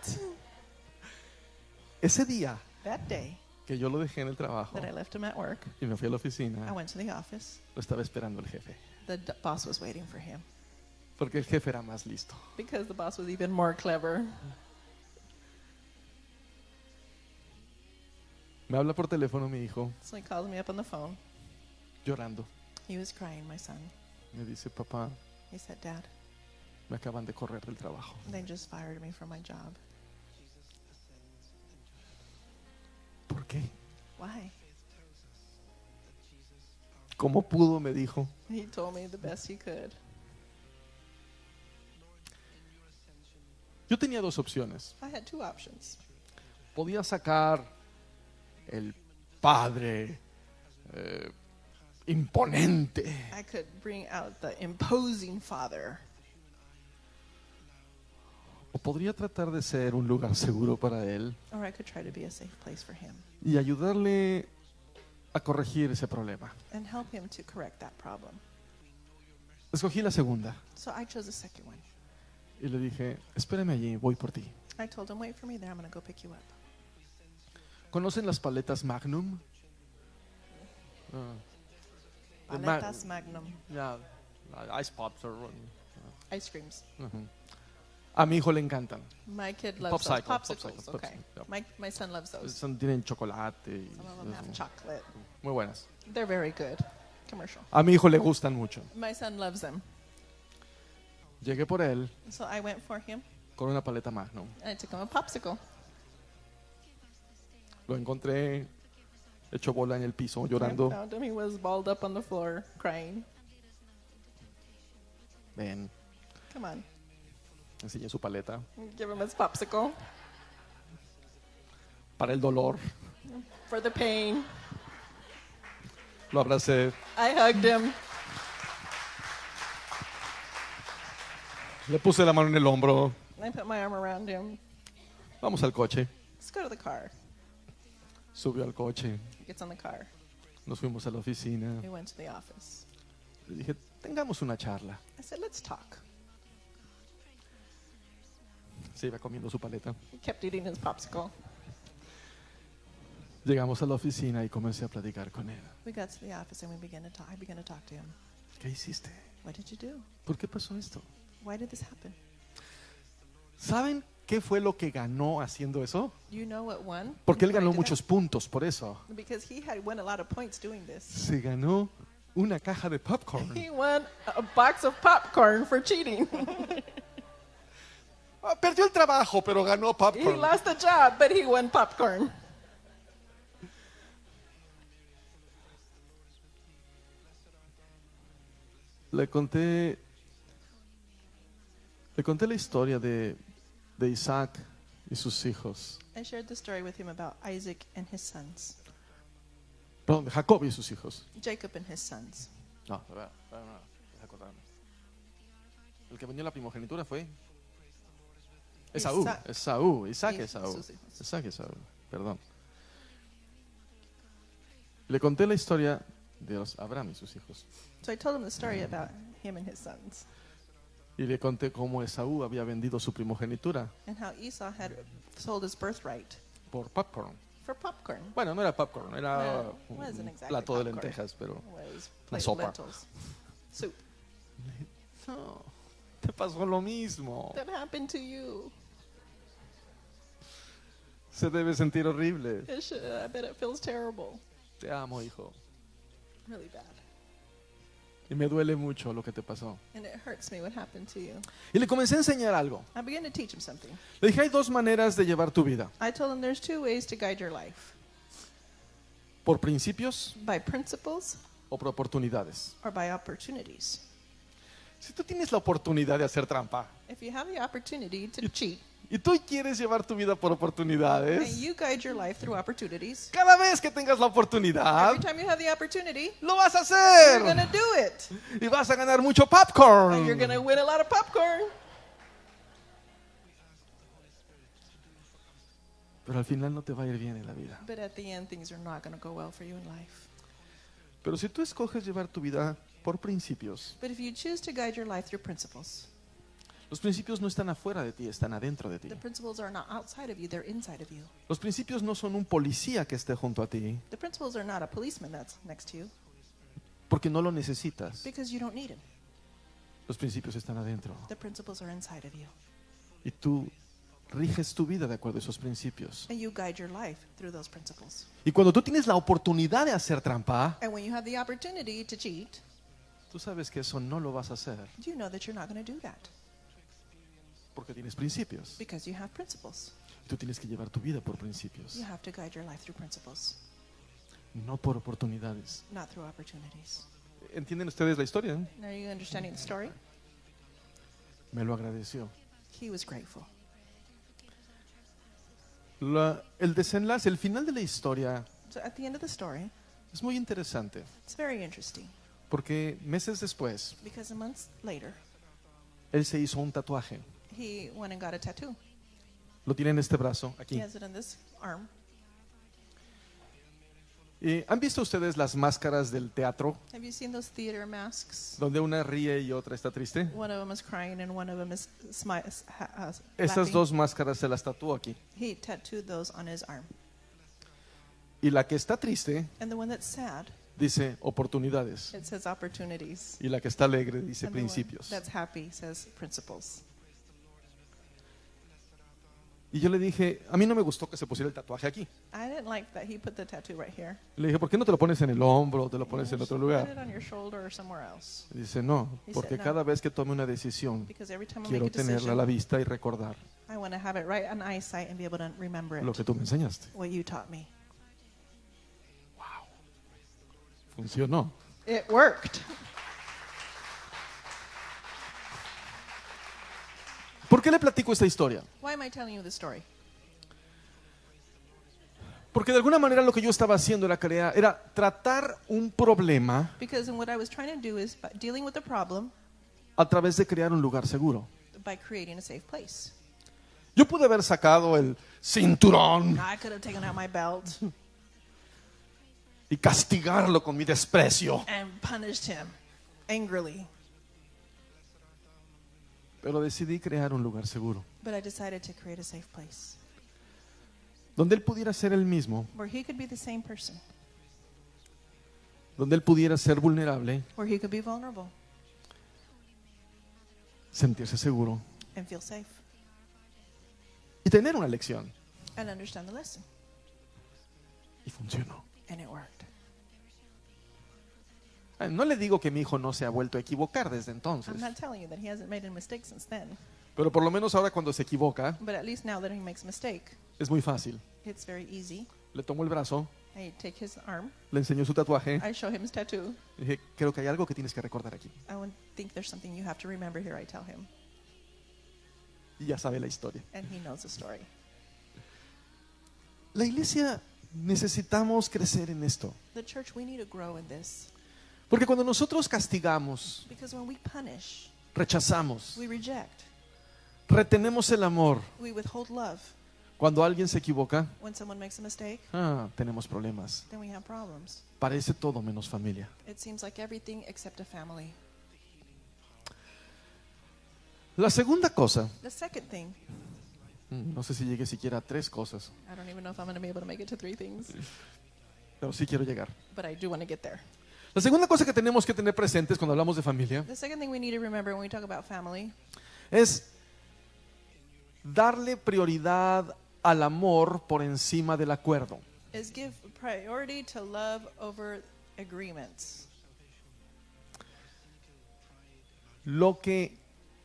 Ese día That day que yo lo dejé en el trabajo that I left him at work, y me fui a la I oficina, went to the office. lo estaba esperando el jefe, The boss was waiting for him porque el jefe era más listo. because the boss was even more clever. Me habla por teléfono mi hijo, So he called me up on the phone. llorando. He was crying, my son. Me dice, papá, He said, Dad, me acaban de correr del trabajo. they just fired me from my job. ¿Por qué? Why? ¿Cómo pudo? Me dijo. He told me the best he could. Yo tenía dos opciones. I had two options. Podía sacar el padre imponente, I could bring out the imposing father, O podría tratar de ser un lugar seguro para él Or I could try to be a safe place for him y ayudarle a corregir ese problema. and help him to correct that problem. Escogí la segunda So I chose the second one. y le dije, espérame allí, voy por ti. I told him, wait for me there, I'm going to go pick you up. ¿Conocen las paletas Magnum? Paletas Magnum. Ya, Ice Pops. Ice creams. A mi hijo le encantan. My kid loves those. Popsicle, Popsicles. popsicle, Okay. yeah. My son loves those. Tienen chocolate y Some of them have chocolate. muy buenas. They're very good. Commercial. A mi hijo le gustan mucho. My son loves them. Llegué por él So I went for him con una paleta Magnum. and I took him a popsicle. Lo encontré hecho bola en el piso, I llorando. found him. He was balled up on the floor, crying. Ven, Come on. enseñé su paleta. Give him his popsicle Para el dolor, for the pain. lo abracé. I hugged him. Le puse la mano en el hombro. I put my arm around him. Vamos al coche. Let's go to the car. Subió al coche. He gets on the car. Nos fuimos a la oficina. We went to the office. Le dije, tengamos una charla. I said, let's talk. Se iba comiendo su paleta. He kept eating his popsicle. Llegamos a la oficina y comencé a platicar con él. We got to the office and we began to talk. I began to talk to him. ¿Qué hiciste? What did you do? ¿Por qué pasó esto? Why did this happen? ¿Saben qué fue lo que ganó haciendo eso? You know what won? Porque él ganó Why did muchos puntos por eso. that? Because he had won a lot of points doing this. Se ganó una caja de popcorn. He won a box of popcorn for cheating. Perdió el trabajo, pero ganó He popcorn. lost the job, but he won popcorn. Le conté la historia de Isaac y sus hijos. I shared the story with him about Isaac and his sons, Perdón, de Jacob y sus hijos. Jacob and his sons. No, a ver, deja acordarme. El que vendió la primogenitura fue Esaú. Isaac. Isaac Y Esaú. sus hijos. Isaac Esaú, perdón. Le conté la historia de Abraham y sus hijos. So I told him the story about him and his sons Y le conté cómo Esaú había vendido su primogenitura and how Esau had sold his birthright por popcorn. for popcorn. Bueno, no era popcorn, era No, it wasn't un exactly plato de popcorn. lentejas, pero It was Una plain sopa. lentils. Soup. no, te pasó lo mismo. That happened to you. Se debe sentir horrible. I bet it feels terrible. Te amo, hijo. Really bad. Y me duele mucho lo que te pasó. And it hurts me what happened to you. Y le comencé a enseñar algo. I began to teach him something. Le dije, hay dos maneras de llevar tu vida. I told him there's two ways to guide your life. Por principios By principles o por oportunidades. or by opportunities. Si tú tienes la oportunidad de hacer trampa If you have the opportunity to cheat y tú quieres llevar tu vida por and oportunidades, you guide your life through opportunities, cada vez que tengas la oportunidad, every time you have the opportunity, lo vas a you're going hacer. to do it. Y vas a ganar mucho And popcorn. you're going to win a lot of popcorn. Pero al final no te va a ir bien en la vida. But at the end, things are not going to go well for you in life. Pero si tú escoges llevar tu vida por principios, But if you choose to guide your life through principles, los principios no están afuera de ti, están adentro de ti. the principles are not outside of you, they're inside of you. Los principios no son un policía que esté junto a ti, The principles are not a policeman that's next to you porque no lo necesitas. because you don't need him. Los principios están adentro. The principles are inside of you. Y tú riges tu vida de acuerdo a esos principios. And you guide your life through those principles. Y cuando tú tienes la oportunidad de hacer trampa, And when you have the opportunity to cheat, tú sabes que eso no lo vas a hacer you know that you're not going to do that porque tienes principios. because you have principles. Tú tienes que llevar tu vida por principios, You have to guide your life through principles, no por oportunidades. not through opportunities. ¿Entienden ustedes la historia? Now, are you understanding the story? Me lo agradeció. He was grateful. El desenlace, el final de la historia So at the end of the story, es muy interesante it's very interesting porque meses después because a month later, él se hizo un tatuaje he went and got a tattoo. Lo tiene en este brazo, He aquí. has it on this arm. ¿Han visto ustedes las máscaras del teatro? Have you seen those theater masks? Donde una ríe y otra está triste. One of them is crying and one of them is Esas laughing. dos máscaras se las tatuó aquí. He tattooed those on his arm. Y la que está triste And the one that's sad, dice oportunidades. it says opportunities. Y la que está alegre dice And the one principios. that's happy says principles. Y yo le dije, a mí no me gustó que se pusiera el tatuaje aquí. I didn't like that he put the tattoo right here. Le dije, ¿por qué no te lo pones en el hombro o te lo pones en Just otro put it lugar? on your shoulder or somewhere else. Y dice, no, He porque said, no. cada vez que tome una decisión, Because every time I quiero make a tenerla a la decision, vista y recordar I want to have it right on eyesight and be able to remember lo it, que tú me enseñaste. what you taught me. Funcionó. It worked. ¿Por qué le platico esta historia? Why am I telling you this story? Porque de alguna manera lo que yo estaba haciendo era tratar un problema Because what I was trying to do is by dealing with the problem a través de crear un lugar seguro. by creating a safe place. Yo pude haber sacado el cinturón I could have taken out my belt y castigarlo con mi desprecio, and punished him angrily, pero decidí crear un lugar seguro, but I decided to create a safe place donde él pudiera ser el mismo, where he could be the same person, donde él pudiera ser vulnerable, where he could be vulnerable sentirse seguro and feel safe y tener una lección. and understand the lesson. Y funcionó. And it worked. No le digo que mi hijo no se ha vuelto a equivocar desde I'm entonces, not telling you that he hasn't made a mistake since then, pero por lo menos ahora cuando se equivoca but at least now that he makes a mistake, es muy fácil. it's very easy. Le tomo el brazo, I take his arm, le enseño su tatuaje I show him his tattoo. y dije, creo que hay algo que tienes que recordar aquí. Think there's something you have to remember here, I tell him. Y ya sabe la historia. And he knows the story. La iglesia necesitamos crecer en esto. The church, we need to grow in this. Porque cuando nosotros castigamos, Because when we punish, rechazamos, we reject, retenemos el amor, we withhold love. cuando alguien se equivoca, When someone makes a mistake, tenemos problemas. then we have problems. Parece todo menos familia. It seems like everything except a family. La segunda cosa, The second thing, no sé si llegué siquiera a 3 cosas, I don't even know if I'm going to be able to make it to 3 things, pero sí quiero llegar. but I do want to get there. La segunda cosa que tenemos que tener presentes cuando hablamos de familia The second thing we need to remember when we talk about family es darle prioridad al amor por encima del acuerdo. is give priority to love over agreements. Lo que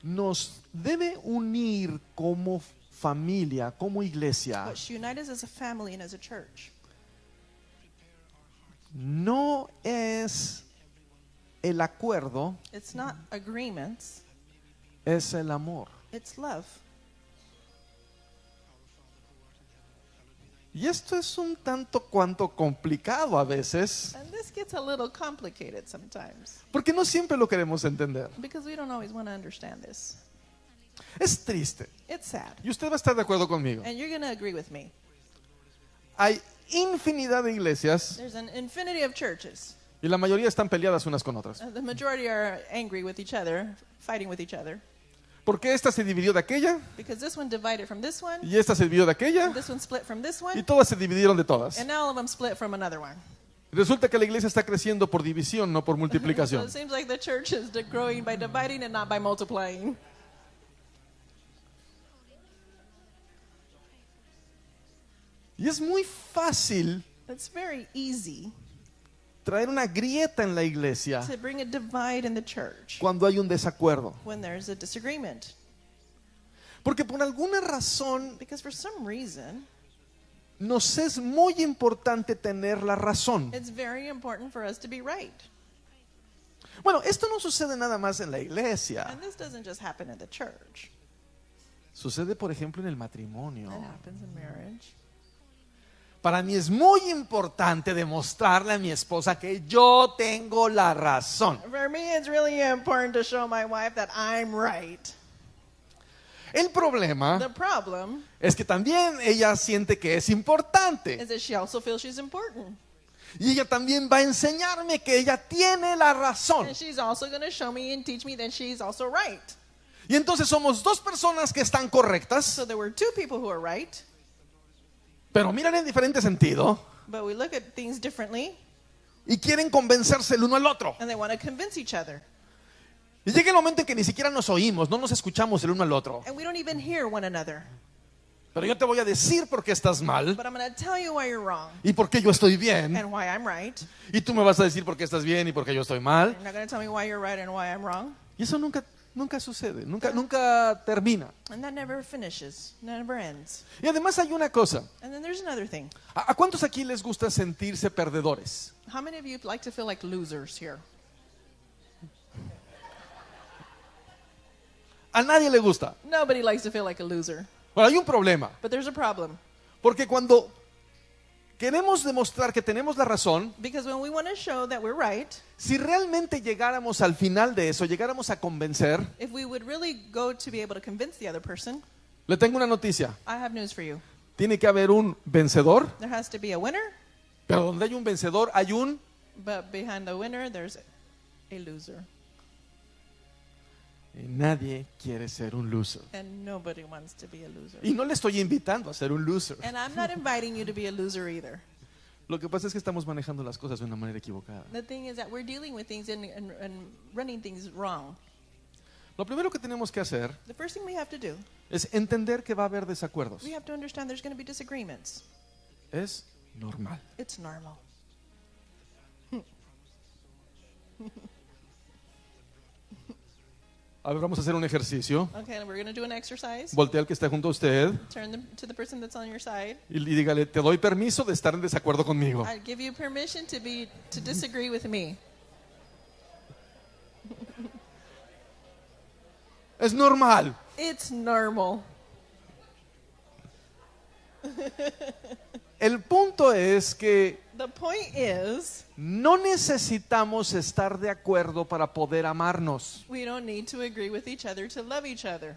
nos debe unir como familia, como iglesia, What should unite us as a family and as a church no es el acuerdo, it's not agreements, es el amor. it's love. Y esto es un tanto cuanto complicado a veces, And this gets a little complicated sometimes porque no siempre lo queremos entender. because we don't always want to understand this. Es triste. It's sad. Y usted va a estar de acuerdo conmigo. And you're going to agree with me. Hay infinidad de iglesias There's an infinity of churches. y la mayoría están peleadas unas con otras. The majority are angry with each other, fighting with each other. Porque esta se dividió de aquella Because this one divided from this one, y esta se dividió de aquella and this one split from this y one, todas se dividieron de todas. and now all of them split from another one. Resulta que la iglesia está creciendo por división, no por So multiplicación. it seems like the church is growing by dividing and not by multiplying. Y es muy fácil It's very easy traer una grieta en la iglesia to bring a divide in the church cuando hay un desacuerdo. when there's a disagreement. Porque por alguna razón Because for some reason, nos es muy importante tener la razón. it's very important for us to be right. Bueno, esto no sucede nada más en la iglesia. And this doesn't just happen in the church. Sucede, por ejemplo, en el matrimonio. It happens in marriage. Para mí es muy importante demostrarle a mi esposa que yo tengo la razón. For me, it's really important to show my wife that I'm right. El problema The problem es que también ella siente que es importante. is that she also feels she's important. Y ella también va a enseñarme que ella tiene la razón. And she's also going to show me and teach me that she's also right. Y entonces somos dos personas que están correctas, So there were two people who are right, pero miran en diferente sentido but we look at things differently, y quieren convencerse el uno al otro. and they want to convince each other. Y llega el momento en que ni siquiera nos oímos, no nos escuchamos el uno al otro. And we don't even hear one another. Pero yo te voy a decir por qué estás mal But I'm going to tell you why you're wrong y por qué yo estoy bien. and why I'm right. Y tú me vas a decir por qué estás bien y por qué yo estoy mal. You're not going to tell me why you're right and why I'm wrong. Y eso nunca sucede, nunca termina. And that never finishes, never ends. Y además hay una cosa. And then there's another thing. ¿A cuántos aquí les gusta sentirse perdedores? How many of you like to feel like losers here? A nadie le gusta. Nobody likes to feel like a loser. Pero hay un problema. But there's a problem. Porque cuando queremos demostrar que tenemos la razón, Because when we want to show that we're right, si realmente llegáramos al final de eso, llegáramos a convencer, if we would really go to be able to convince the other person, le tengo una noticia. I have news for you. Tiene que haber un vencedor, There has to be a winner, pero donde hay un vencedor hay un... but behind the winner, there's a loser. Y nadie quiere ser un loser. And nobody wants to be a loser. Y no le estoy invitando a ser un loser. And I'm not inviting you to be a loser either. Lo que pasa es que estamos manejando las cosas de una manera equivocada. The thing is that we're dealing with things and running things wrong. Lo primero que tenemos que hacer The first thing we have to do, es entender que va a haber desacuerdos. we have to understand there's going to be disagreements. Es normal. It's normal. A ver, vamos a hacer un ejercicio. Okay, we're going to do an exercise. Voltea al que está junto a usted Turn to the person that's on your side. y dígale, te doy permiso de estar en desacuerdo conmigo. I give you permission to disagree with me. Es normal. It's normal. El punto es que The point is, no necesitamos estar de acuerdo para poder amarnos. we don't need to agree with each other to love each other.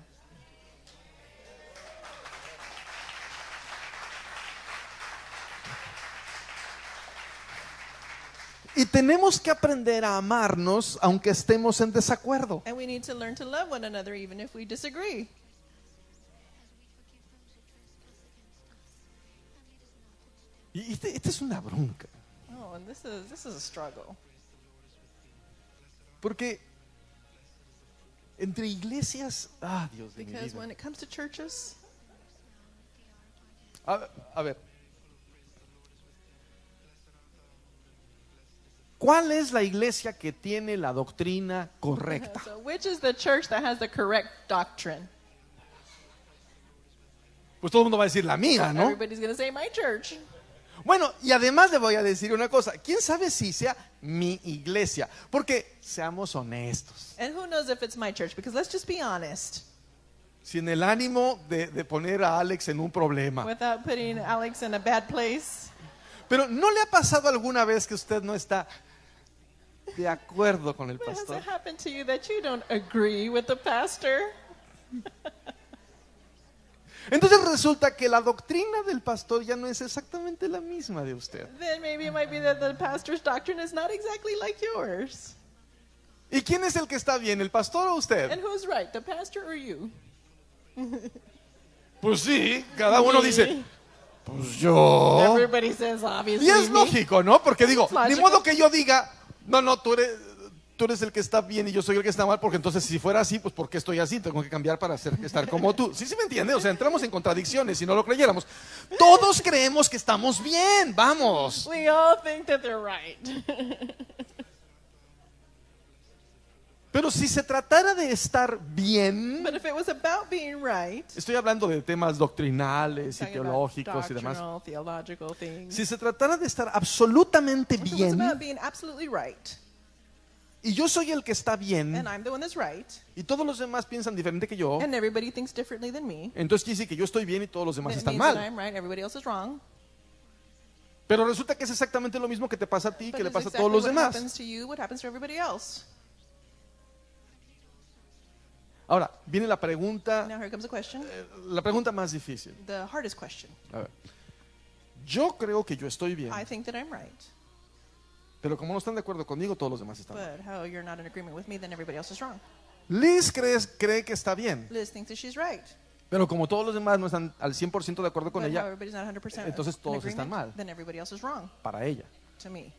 Y tenemos que aprender a amarnos aunque estemos en desacuerdo. And we need to learn to love one another even if we disagree. Y esta es una bronca. Oh, and this is a struggle. Porque entre iglesias, Dios de mi Because vida. when it comes to churches, A ver. ¿Cuál es la iglesia que tiene la doctrina correcta? so which is the church that has the correct doctrine? Pues todo el mundo va a decir la mía, ¿no? Everybody's going to say my church. Bueno, y además le voy a decir una cosa. ¿Quién sabe si sea mi iglesia? Porque seamos honestos. And who knows if it's my church? Because let's just be honest. Sin el ánimo de poner a Alex en un problema. Without putting Alex in a bad place. Pero ¿no le ha pasado alguna vez que usted no está de acuerdo con el Has pastor? it happened to you that you don't agree with the pastor? Entonces resulta que la doctrina del pastor ya no es exactamente la misma de usted. Then maybe it might be that the pastor's doctrine is not exactly like yours. ¿Y quién es el que está bien, el pastor o usted? And who's right, the pastor or you? Pues sí, cada uno dice, pues yo. Everybody says obviously. Y es me. lógico, ¿no? Porque digo, It's logical. ni modo que yo diga, no, tú eres el que está bien y yo soy el que está mal, porque entonces si fuera así, pues ¿por qué estoy así? Tengo que cambiar para estar como tú. Sí me entiende, o sea, entramos en contradicciones si no lo creyéramos. Todos creemos que estamos bien, vamos. We all think that they're right. Pero si se tratara de estar bien, But if it was about being right, estoy hablando de temas doctrinales y talking about teológicos y demás. doctrinal, theological things. Si se tratara de estar absolutamente If it was bien, about being absolutely right, y yo soy el que está bien, and I'm the one that's right, y todos los demás piensan diferente que yo, and everybody thinks differently than me, entonces quiere decir que yo estoy bien y todos los demás then it están means that mal. I'm right, everybody else is wrong. Pero resulta que es exactamente lo mismo que te pasa a ti, But que le it's pasa a exactly todos los what demás. happens to you, what happens to everybody else. Ahora, viene la pregunta, Now here comes a question, la pregunta más difícil. the hardest question. A ver. Yo creo que yo estoy bien, I think that I'm right, pero como no están de acuerdo conmigo, todos los demás están mal. but how you're not in agreement with me, then everybody else is wrong. Liz cree que está bien, Liz thinks that she's right, pero como todos los demás no están al 100% de acuerdo con but how ella, everybody's not 100% entonces in todos están agreement, mal. then everybody else is wrong para ella. to me.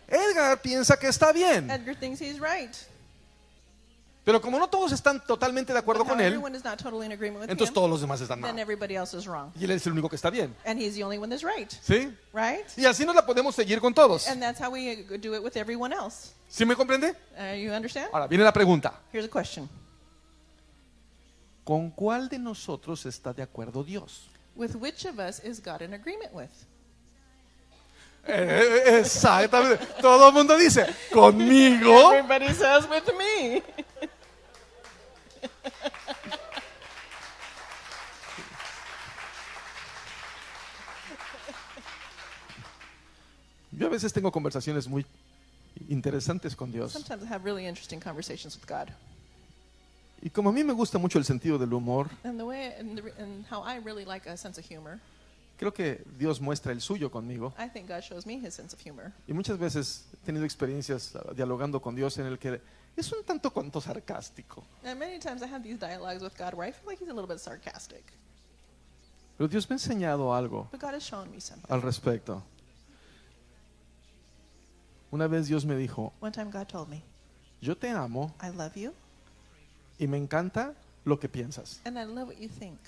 Edgar piensa que está bien, Edgar thinks he's right, pero como no todos están totalmente de acuerdo but how con él, everyone is not totally in agreement with entonces him, todos los demás están then mal. everybody else is wrong. Y él es el único que está bien. And he's the only one that's right, ¿Sí? right? Y así nos la podemos seguir con todos. And that's how we do it with everyone else. ¿Sí me comprende? You understand? Ahora, viene la pregunta. Here's a question. ¿Con cuál de nosotros está de acuerdo Dios? With which of us is God in agreement with? Exactamente. Todo el mundo dice, conmigo. Everybody says with me. Yo a veces tengo conversaciones muy interesantes con Dios. Sometimes I have really interesting conversations with God. Y como a mí me gusta mucho el sentido del humor, And the way and how I really like a sense of humor, creo que Dios muestra el suyo conmigo. I think God shows me his sense of humor. Y muchas veces he tenido experiencias dialogando con Dios en el que es un tanto cuanto sarcástico. And many times I have these dialogues with God where I feel like he's a little bit sarcastic. Pero Dios me ha enseñado algo But God has shown me something. al respecto. Una vez Dios me dijo, One time God told me, yo te amo I love you y me encanta lo que piensas, and I love what you think,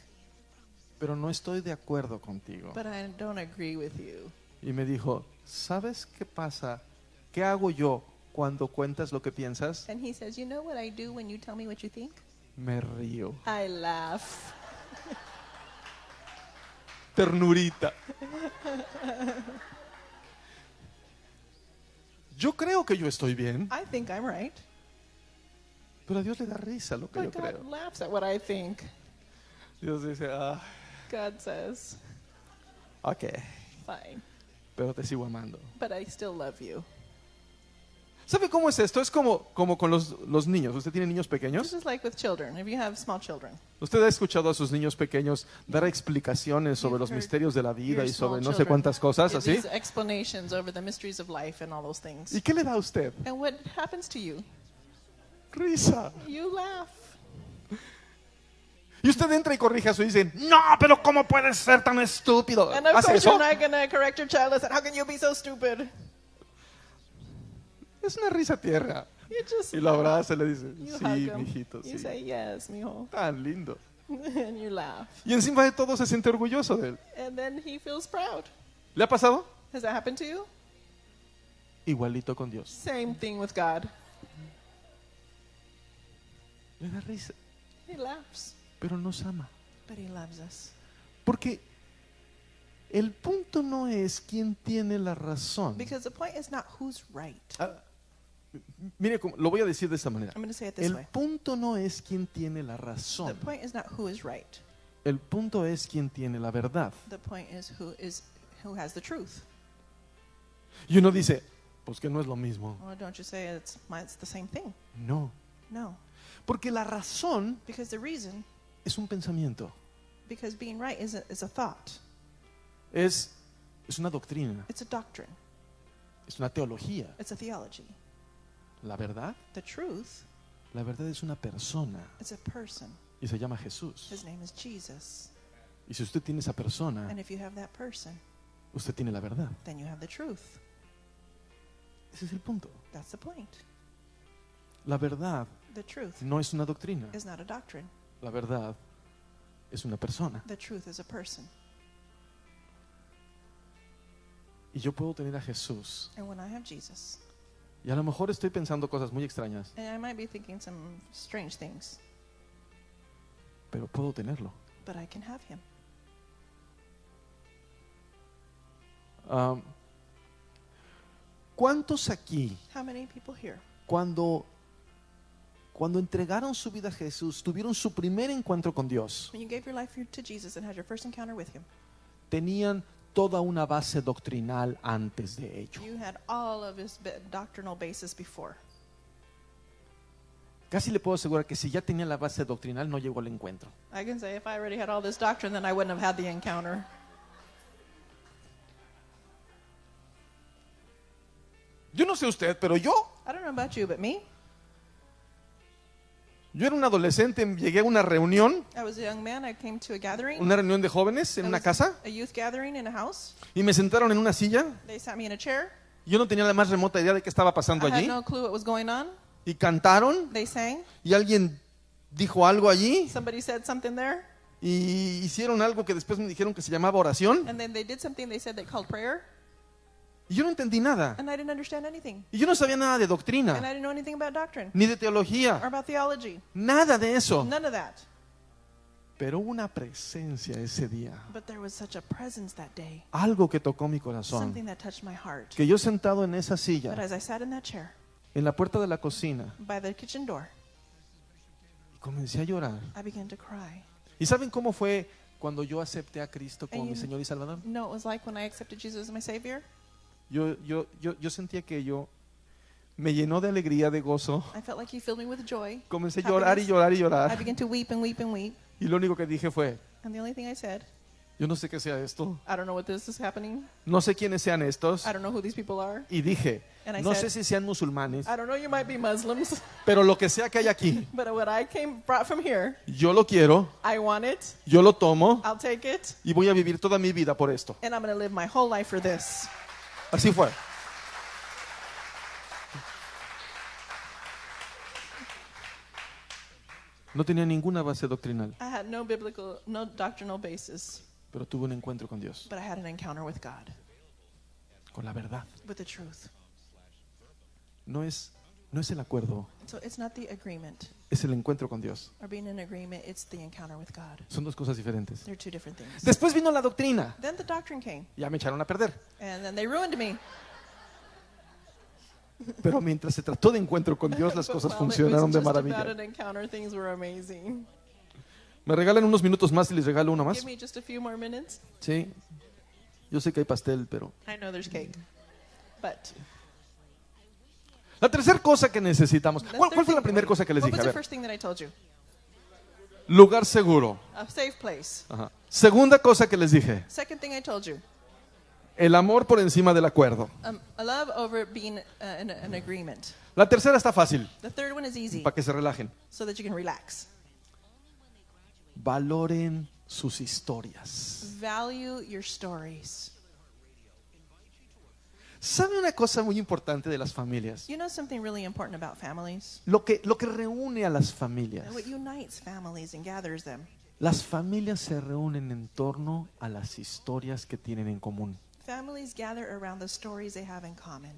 pero no estoy de acuerdo contigo. but I don't agree with you. Y me dijo, ¿sabes qué pasa? ¿Qué hago yo cuando cuentas lo que piensas? And he says, you know what I do when you tell me what you think? Me río. I laugh. Ternurita. Yo creo que yo estoy bien, I think I'm right, pero a Dios le da risa lo que yo but God creo. laughs at what I think. Dios dice, God says, ok, fine, pero te sigo amando. but I still love you. ¿Sabe cómo es esto? Es como con los niños. ¿Usted tiene niños This pequeños? is like with children. If you have small children, ¿Usted ha escuchado a sus niños pequeños dar explicaciones sobre los You've heard misterios de la vida your y sobre small no sé children cuántas cosas give así? these explanations over the mysteries of life and all those things. ¿Y qué le da a usted? And what happens to you? Risa. You laugh. Y usted entra y corrige a su y dice, no, pero ¿cómo puedes ser tan estúpido? And of ¿Hace course eso? you're not going to correct your child. Listen, how can you be so stupid? Es una risa tierna. You just Y lo abraza y le dice, you sí, hug him. mijito, You sí. say yes, mijo. Tan lindo. And you laugh. Y encima de todo se siente orgulloso de él. And then he feels proud. ¿Le ha pasado? Has that happened to you? Igualito con Dios. Same thing with God. Le da risa, He laughs, pero nos ama. but he loves us. Porque el punto no es quién tiene la razón. Because the point is not who's right. Mire, lo voy a decir de esta manera. I'm going to say it this El way. punto no es quién tiene la The razón. point is not who is right. El punto es quién tiene la verdad. The point is who has the truth. Y uno dice, pues que no es lo mismo. Well, don't you say it's the same thing? No. No. Porque la razón Because the reason, es un pensamiento. because being right is a thought. Es una doctrina. It's a doctrine. Es una teología. It's a theology. La verdad, The truth, la verdad es una persona. it's a person. Y se llama Jesús. His name is Jesus. Y si usted tiene esa persona, And if you have that person, usted tiene la verdad. then you have the truth. Ese es el punto. That's the point. La verdad The truth no es una doctrina. is not a doctrine. La verdad es una persona. The truth is a person. Y yo puedo tener a Jesús. And when I have Jesus, Y a lo mejor estoy pensando cosas muy extrañas, and I might be thinking some strange things, pero puedo tenerlo. but I can have him. ¿Cuántos aquí, How many people here, cuando entregaron su vida a Jesús, tuvieron su primer encuentro con Dios, when you gave your life to Jesus and had your first encounter with him, tenían toda una base doctrinal antes de ello? you had all of his doctrinal basis before? Casi le puedo asegurar que si ya tenía la base doctrinal, no llegó al encuentro. I can say if I already had all this doctrine, then I wouldn't have had the encounter. Yo no sé usted, pero yo I don't know about you, but me, era un adolescente, llegué a una reunión I was a young man. I came to a gathering. de jóvenes en It una was casa, a youth gathering in a house. y me sentaron en una silla. They sat me in a chair. Yo no tenía la más remota idea de qué estaba pasando I had allí. no clue what was going on. Y cantaron, They sang. y alguien dijo algo allí, Somebody said something there. y hicieron algo que después me dijeron que se llamaba oración. And then they did something they said they called prayer. Y yo no entendí nada. And I didn't understand anything. Y yo no sabía nada de And I doctrina, didn't know anything about doctrine ni de or teología, about theology. nada de eso. None of that. Pero hubo una presencia ese día, But there was such a presence that day. algo que tocó mi corazón, Something that touched my heart. que yo sentado en esa But silla, as I sat in that chair en la puerta de la cocina, by the kitchen door, comencé a llorar. I began to cry. ¿Y saben cómo fue cuando yo acepté a Cristo como And mi you- Señor y Salvador? You know what it was like when I accepted Jesus as my Savior? Yo sentía que yo me llenó de alegría, de gozo. I felt like He filled me with joy. Comencé a llorar y happiness. llorar y I llorar. began to weep and weep and weep. Y lo único que dije fue, And the only thing I said, yo no sé qué sea esto, I don't know what this is happening. no sé quiénes sean estos. I don't know who these people are. Y dije, And I no said, sé si sean musulmanes, I don't know, you might be Muslims, pero lo que sea que hay aquí, but what I brought from here, yo lo quiero, I want it. yo lo tomo I'll take it, y voy a vivir toda mi vida por esto. and I'm going to live my whole life for this. Así fue. No tenía ninguna base doctrinal, I had no doctrinal basis, pero tuve un encuentro con Dios, but I had an encounter with God, con la verdad. with the truth. No es el acuerdo, So it's not the agreement es el encuentro con Dios. or being in agreement, it's the encounter with God. Son dos cosas diferentes. They're two different things. Después vino la doctrina. Then the doctrine came, Ya me echaron a perder. and then they ruined me. Pero mientras se trató de encuentro con Dios, las But cosas while funcionaron it de was just about maravilla. an encounter, things were amazing. ¿Me regalan unos minutos más y les regalo uno más? Give me just a few more minutes. Sí. Yo sé que hay pastel, pero... I know there's cake, but La tercera cosa que necesitamos. the ¿Cuál third fue la thing- primera cosa que les what dije? was A the ver, first thing that I told you? lugar seguro. A safe place. Ajá. Segunda cosa que les dije, Second thing I told you, el amor por encima del acuerdo. a love over being in an agreement. La tercera está fácil, The third one is easy, para que se relajen. so that you can relax. Valoren sus historias. Value your stories. ¿Sabe una cosa muy importante de las familias? You know something really important about families? Lo que reúne a las familias. What unites families and gathers them. Las familias se reúnen en torno a las historias que tienen en común. Families gather around the stories they have in common.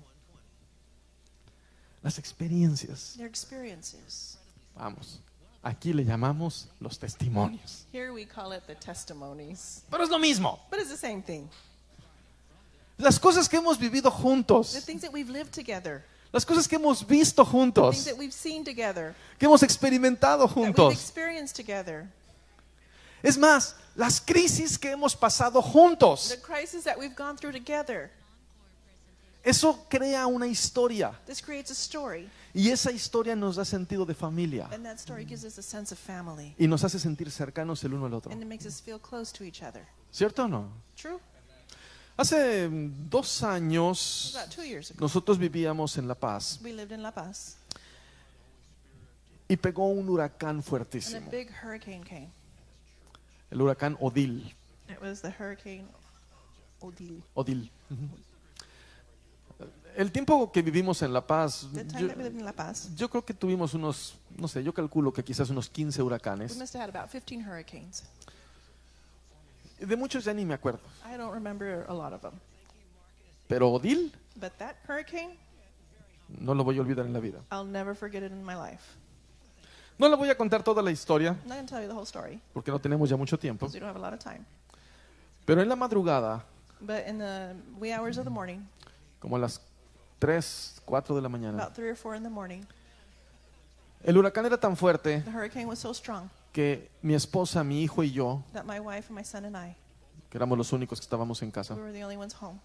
Las experiencias. Their experiences. Vamos, aquí le llamamos los testimonios. Here we call it the testimonies. Pero es lo mismo. But it's the same thing. Las cosas que hemos vivido The juntos. things that we've lived together. Las cosas que hemos visto The things juntos. that we've seen together. Que hemos experimentado That we've juntos. experienced together. Es más, las crisis que hemos pasado The juntos. crisis that we've gone through together. Eso crea una historia. This creates a story. Y esa historia nos da sentido de familia. And that story gives us a sense of family. Y nos hace sentir cercanos el uno al otro. And it makes us feel close to each other. ¿Cierto o no? True? Hace 2 años About 2 years ago, nosotros vivíamos en La Paz we lived in La Paz. y pegó un huracán And a fuertísimo. big hurricane came. El huracán Odil. It was the hurricane Odile. Odil. Ujú. El tiempo que vivimos en La Paz, The time that we lived in La Paz, yo creo que tuvimos unos, no sé, yo calculo que quizás unos 15 we huracanes. must have had about 15 hurricanes. De muchos ya ni me acuerdo. I don't remember a lot of them. Pero Odil But that hurricane, no lo voy a olvidar en la vida. I'll never forget it in my life. No le voy a contar toda la historia I'm not going to tell you the whole story porque no tenemos ya mucho tiempo. because we don't have a lot of time. Pero en la madrugada, But in the wee hours of the morning, como a las 3, 4 de la mañana, about 3 or 4 in the morning, el huracán era tan fuerte the hurricane was so strong que mi esposa, mi hijo y yo, that my wife and my son and I, que éramos los únicos que estábamos en casa, we were the only ones home.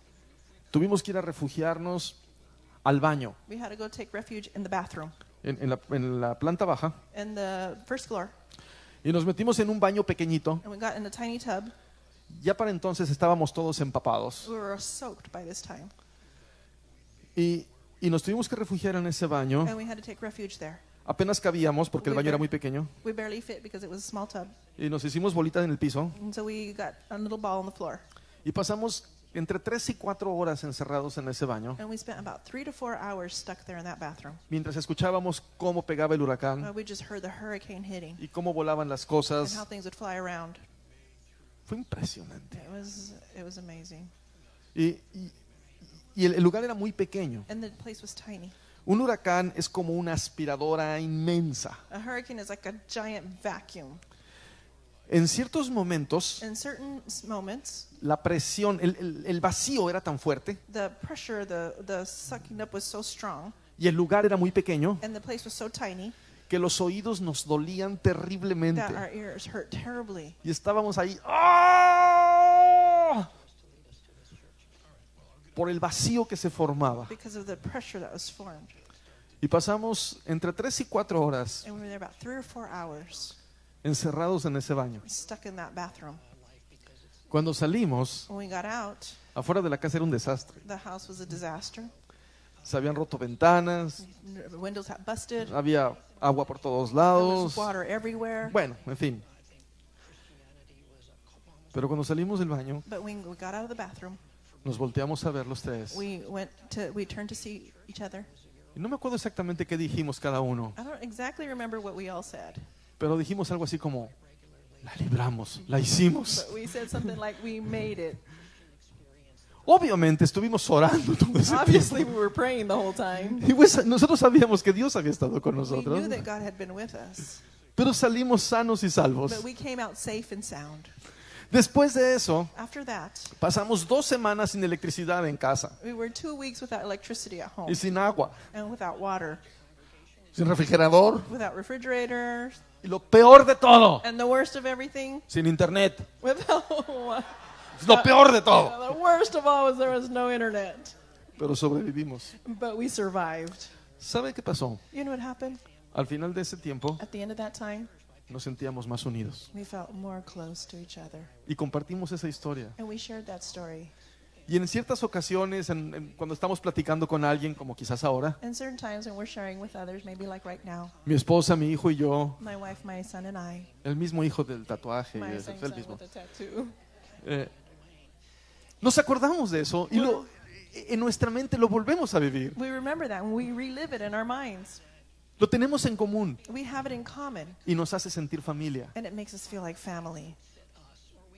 tuvimos que ir a refugiarnos al baño. We had to go take refuge in the bathroom en la planta baja, in the first floor, y nos metimos en un baño pequeñito. and we got in a tiny tub. Ya para entonces estábamos todos empapados. We were soaked by this time, Y nos tuvimos que refugiar en ese baño. and we had to take refuge there. Apenas cabíamos porque el baño era muy pequeño. We barely fit because it was a small tub, Y nos hicimos bolitas en el piso. and so we got a little ball on the floor, Y pasamos entre 3 y 4 horas encerrados en ese baño. and we spent about 3 to 4 hours stuck there in that bathroom. Mientras escuchábamos cómo pegaba el huracán We just heard the hurricane hitting y cómo volaban las and cosas. how things would fly around. Fue impresionante. It was amazing, Y el lugar era muy pequeño. and the place was tiny. Un huracán es como una aspiradora inmensa. A hurricane is like a giant vacuum. En ciertos momentos, In certain moments, la presión, el vacío era tan fuerte the pressure, the sucking up was so strong, y el lugar era muy pequeño and the place was so tiny que los oídos nos dolían terriblemente. that our ears hurt terribly. Y estábamos ahí ¡ah! Por el vacío que se formaba. Because of the pressure that was formed. Y pasamos entre 3 y 4 horas And we were there about 3 or 4 hours, encerrados en ese baño. stuck in that bathroom. Cuando salimos, When we got out, afuera de la casa era un desastre. the house was a disaster. Se habían roto ventanas, The windows had busted. había agua por todos There lados. was water everywhere. Bueno, en fin. Pero cuando salimos del baño, But when we got out of the bathroom, nos volteamos a ver los tres. we turned to see each other. Y no me acuerdo exactamente qué dijimos cada uno, I don't exactly remember what we all said, pero dijimos algo así como, la libramos, la hicimos. but we said something like, "We made it." Obviamente estuvimos orando todo ese Obviously, tiempo. we were praying the whole time. Y pues, nosotros sabíamos que Dios había estado con We nosotros, knew that God had been with us, pero salimos sanos y salvos. but we came out safe and sound. Después de eso, After that, pasamos 2 semanas sin electricidad en casa we were 2 weeks without electricity at home y sin agua, and without water, sin refrigerador without refrigerators, y lo peor de todo, and the worst of everything, sin internet. without Es lo peor de todo. the worst of all was there was no internet. Pero sobrevivimos. But we survived. ¿Sabe qué pasó? You know what happened? Al final de ese tiempo At the end of that time, nos sentíamos más unidos we felt more close to each other. y compartimos esa historia. And we shared that story. Y en ciertas ocasiones, cuando estamos platicando con alguien, como quizás ahora, And certain times when we're sharing with others, maybe like right now, mi esposa, mi hijo y yo, my wife, my son, and I, el mismo hijo del tatuaje, my es same el son mismo. with the tattoo, Nos acordamos de eso y en nuestra mente lo volvemos a vivir. we remember that and we relive it in our minds. Lo tenemos en común We have it in common, y nos hace sentir familia. and it makes us feel like family.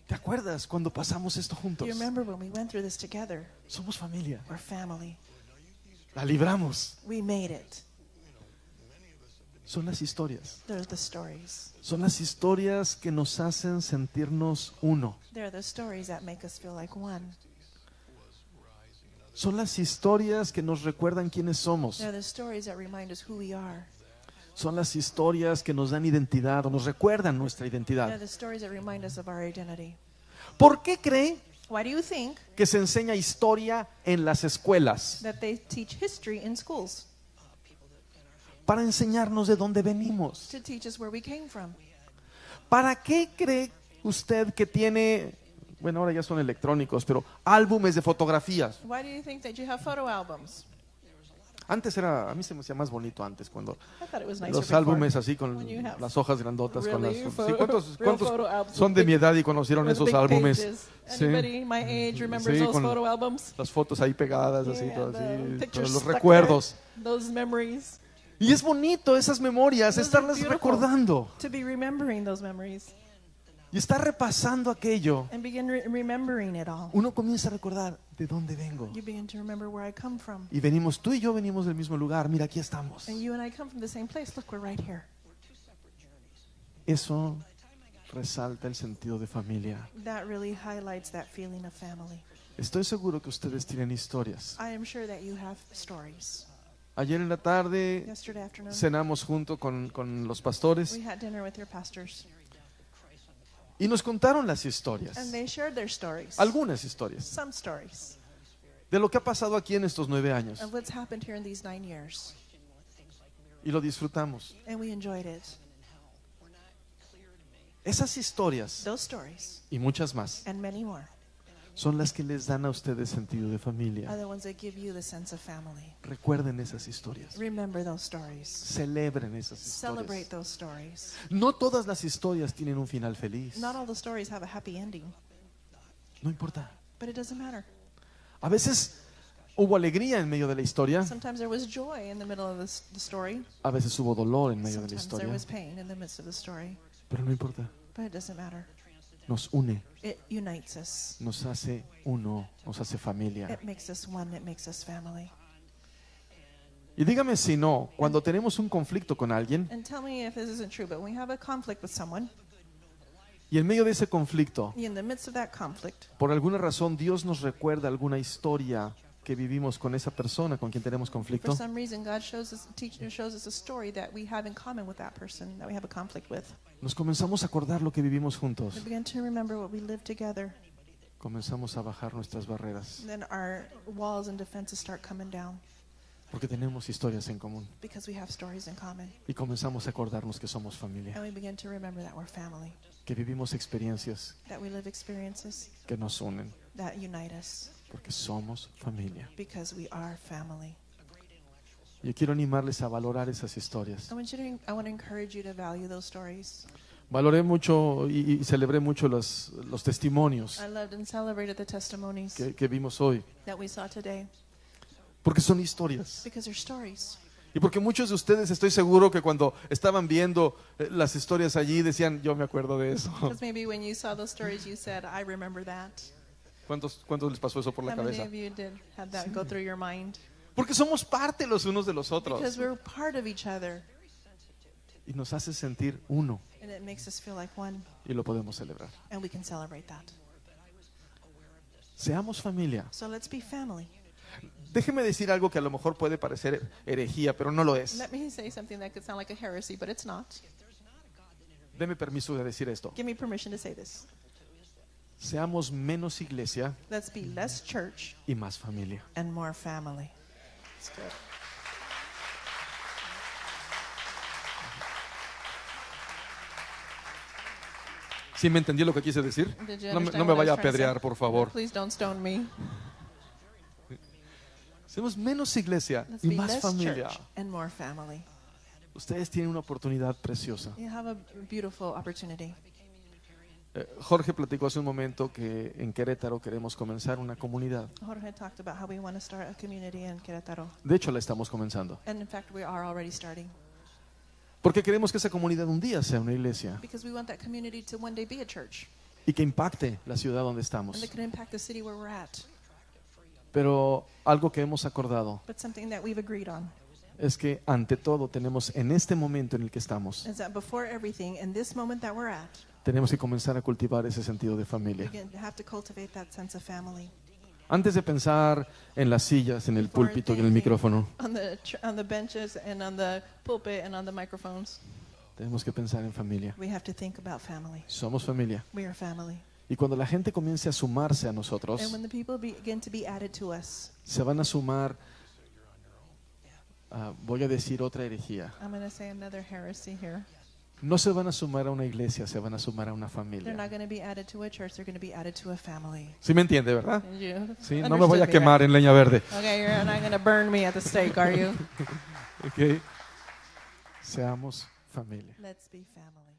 ¿Te acuerdas cuando pasamos esto Do juntos? you remember when we went through this together? Somos familia. We're family. La libramos. We made it. Son las historias. They're the stories. Son las historias que nos hacen sentirnos uno. They're the stories that make us feel like one. Son las historias que nos recuerdan quiénes somos. They're the stories that remind us who we are. Son las historias que nos dan identidad o nos recuerdan nuestra They're identidad. the stories that remind us of our identity. ¿Por qué cree Why do you think que se enseña historia en las escuelas? that they teach history in schools? Para enseñarnos de dónde venimos. To teach us where we came from. ¿Para qué cree usted que tiene, bueno, ahora ya son electrónicos, pero álbumes de fotografías? Why do you think that you have photo albums? Antes era, a mí se me hacía más bonito antes, cuando I thought it was nicer los before. álbumes así con When you have las hojas grandotas, con las, really sí, photo- ¿cuántos real photo albums son de with mi big- edad y conocieron with esos big álbumes? pages. Sí. Anybody my age remembers Sí, those con photo albums? las fotos ahí pegadas, así, Yeah, todo the así, pictures todos los stuck recuerdos. there, those memories. Y es bonito esas memorias, Those are estarlas beautiful. recordando To be remembering those memories y estar repasando aquello. and begin remembering it all. Uno comienza a recordar de dónde vengo. You begin to remember where I come from. Y venimos, tú y yo venimos del mismo lugar, mira, aquí estamos. And you and I come from the same place. Look, we're right here. Eso resalta el sentido de familia. That really highlights that feeling of family. Estoy seguro que ustedes tienen historias. I am sure that you have stories. Ayer en la tarde Yesterday afternoon, cenamos junto con los pastores we had dinner with your pastors, y nos contaron las historias, and they shared their stories. algunas historias, Some stories de lo que ha pasado aquí en estos 9 años. of what's happened here in these 9 years. y lo disfrutamos. and we enjoyed it. Esas historias Those stories y muchas más and many more son las que les dan a ustedes sentido de are familia. the ones that give you the sense of family. Recuerden esas historias. Remember those stories. Celebren esas Celebrate historias. those stories. No todas las historias tienen un final feliz. Not all the stories have a happy ending, No importa. but it doesn't matter. A veces hubo alegría en medio de la historia. Sometimes there was joy in the middle of the story. A veces hubo dolor en medio de la Sometimes there historia. was pain in the midst of the story, Pero no importa. but it doesn't matter. Nos une, It unites us. nos hace uno, nos hace familia. It makes us one. It makes us family. Y dígame si no, cuando tenemos un conflicto con alguien And tell me if this isn't true, but when we have a conflict with someone, y en medio de ese conflicto, in the midst of that conflict, por alguna razón Dios nos recuerda alguna historia que vivimos con esa persona con quien tenemos for conflicto, some reason, God shows us a story that we have in common with that person that we have a conflict with. nos comenzamos a acordar lo que vivimos juntos. We begin to remember what we lived together. Comenzamos a bajar nuestras barreras Then our walls and defenses start coming down porque tenemos historias en común because we have stories in common. y comenzamos a acordarnos que somos familia, And we begin to remember that we're family, que vivimos experiencias that we live experiences que nos unen that unite us porque somos familia. because we are family. Yo quiero animarles a valorar esas historias. I want to encourage you to value those stories. Valoré mucho y celebré mucho los testimonios I loved and celebrated the testimonies que vimos hoy, that we saw today porque son historias. because they're stories. Y porque muchos de ustedes estoy seguro que cuando estaban viendo las historias allí decían, yo me acuerdo de eso. Because maybe when you saw those stories, you said, I remember that. ¿Cuántos les pasó eso por la How many cabeza? of you did have that go through your mind? Porque somos parte los unos de los Because otros we're part of each other, y nos hace sentir uno and it makes us feel like one, y lo podemos celebrar. and we can celebrate that. Seamos familia. So let's be family. Déjeme decir algo que a lo mejor puede parecer herejía, pero no lo es. Let me say something that could sound like a heresy, but it's not. Deme permiso de decir esto. Give me permission to say this. Seamos menos iglesia Let's be less church y más familia. and more family. It's good. ¿Sí me entendió lo que quise decir? Did you No understand me what I vaya a was trying to say? apedrear, por favor. Please don't stone me. Seamos menos iglesia Let's y be más less familia. church and more family. Ustedes tienen una oportunidad preciosa. You have a beautiful opportunity. Jorge platicó hace un momento que en Querétaro queremos comenzar una comunidad. Jorge talked about how we want to start a community in Querétaro. De hecho, la estamos comenzando. And in fact, we are already starting. Porque queremos que esa comunidad un día sea una iglesia Because we want that community to one day be a church. y que impacte la ciudad donde And estamos. that can impact the city where we're at. Pero algo que hemos acordado But something that we've agreed on es que ante todo tenemos en este momento en el que estamos, is that before everything, in this moment that we're at, tenemos que comenzar a cultivar ese sentido de we familia. have to cultivate that sense of family. Antes de pensar en las sillas, en el Before púlpito y en el thinking micrófono, on the benches and on the pulpit and on the microphones, tenemos que pensar en familia. we have to think about family. Somos familia. We are family. Y cuando la gente comience a sumarse a And nosotros, when the people begin to be added to us, se van a sumar, voy a decir otra herejía. I'm going to say another heresy here. No se van a sumar a una iglesia, se van a sumar a una They're familia. not going to be added to a church, they're going to be added to a family. ¿Sí me entiende, verdad? And you Sí, no me voy a understood me, quemar right? en leña verde. Okay, you're not going to burn me at the stake, are you? ¿Ok? Seamos familia. Let's be family.